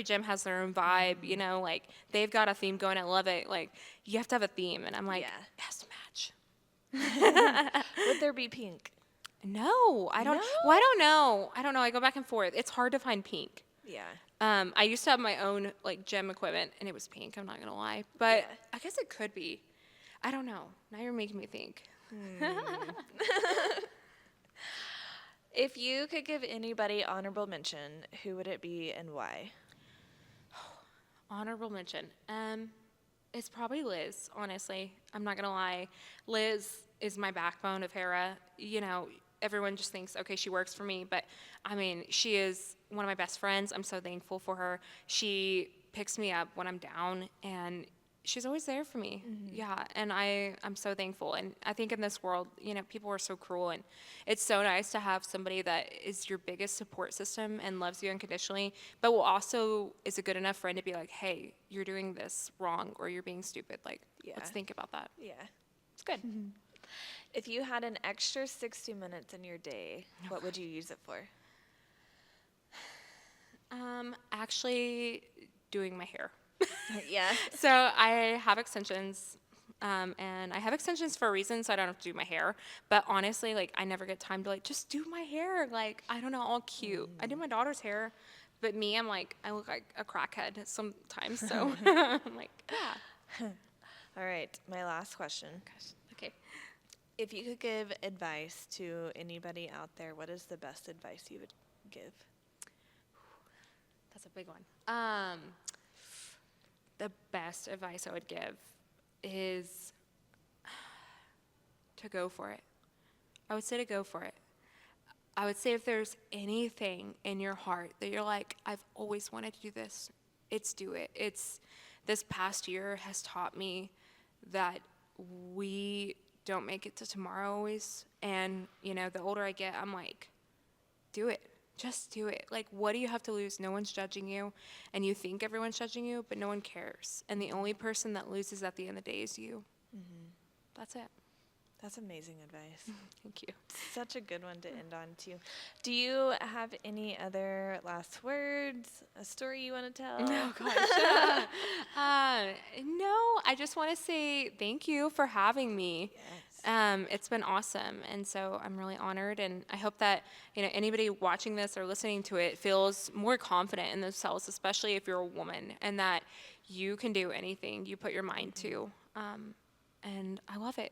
gym has their own vibe, you know, like they've got a theme going. I love it. Like you have to have a theme. And I'm like, it has to match. Would there be pink? No, I don't. No? Well, I don't know. I don't know. I go back and forth. It's hard to find pink. Yeah. I used to have my own like gym equipment, and it was pink. I'm not gonna lie, but I guess it could be. I don't know. Now you're making me think. If you could give anybody honorable mention, who would it be and why? Honorable mention. It's probably Liz, honestly. I'm not gonna lie. Liz is my backbone of Hera. You know, everyone just thinks, okay, she works for me, but I mean, she is one of my best friends. I'm so thankful for her. She picks me up when I'm down, and she's always there for me. Yeah, and I'm so thankful. And I think in this world, you know, people are so cruel, and it's so nice to have somebody that is your biggest support system and loves you unconditionally, but will also is a good enough friend to be like, hey, you're doing this wrong or you're being stupid. Like, let's Yeah. think about that. Yeah. It's good. If you had an extra 60 minutes in your day, what would you use it for? Actually, doing my hair. Yeah. So I have extensions, and I have extensions for a reason, so I don't have to do my hair. But honestly, like, I never get time to, like, just do my hair. Like, I don't know, all cute. I do my daughter's hair, but me, I'm like, I look like a crackhead sometimes. So I'm like, yeah. All right, my last question. Okay. If you could give advice to anybody out there, what is the best advice you would give? That's a big one. The best advice I would give is to go for it. I would say to go for it. I would say if there's anything in your heart that you're like, I've always wanted to do this, it's do it. This past year has taught me that we don't make it to tomorrow always. And, you know, the older I get, I'm like, do it. Just do it. Like, what do you have to lose? No one's judging you, and you think everyone's judging you, but no one cares. And the only person that loses at the end of the day is you. That's it. That's amazing advice. Thank you. Such a good one to end on, too. Do you have any other last words? A story you want to tell? Oh, gosh. No, I just want to say thank you for having me. Yes. It's been awesome, and so I'm really honored, and I hope that, you know, anybody watching this or listening to it feels more confident in themselves, especially if you're a woman, and that you can do anything you put your mind to. And I love it.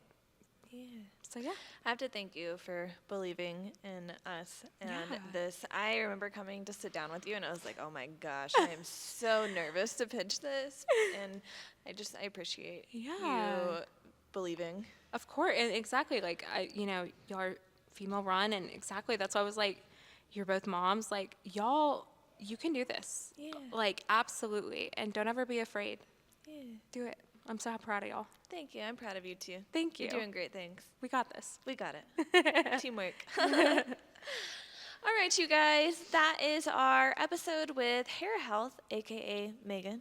Yeah. So yeah. I have to thank you for believing in us and Yeah. this. I remember coming to sit down with you, and I was like, oh my gosh, I am so nervous to pitch this. And I appreciate you believing. Of course, and exactly, like, you know, y'all are female run, and exactly, that's why I was like, you're both moms, like, y'all, you can do this. Yeah. Like, absolutely, and don't ever be afraid. Yeah. Do it. I'm so proud of y'all. Thank you. I'm proud of you, too. Thank you. You're doing great things. We got this. We got it. Teamwork. All right, you guys, that is our episode with Hera Health, aka Meghan.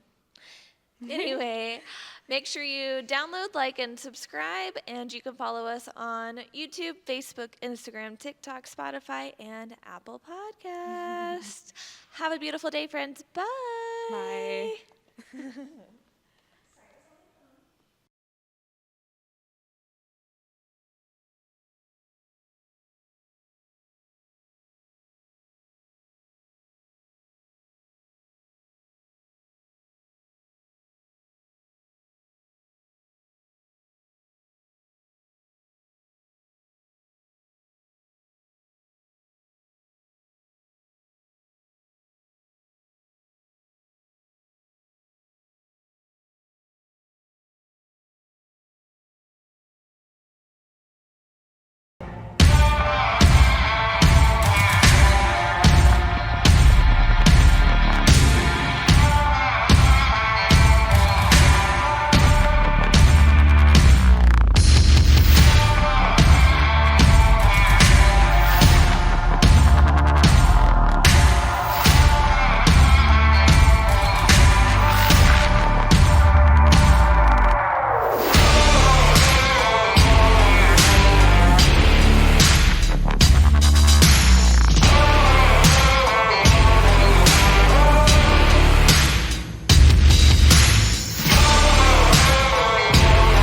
Anyway, make sure you download, like, and subscribe, and you can follow us on YouTube, Facebook, Instagram, TikTok, Spotify, and Apple Podcasts. Have a beautiful day, friends. Bye. Bye.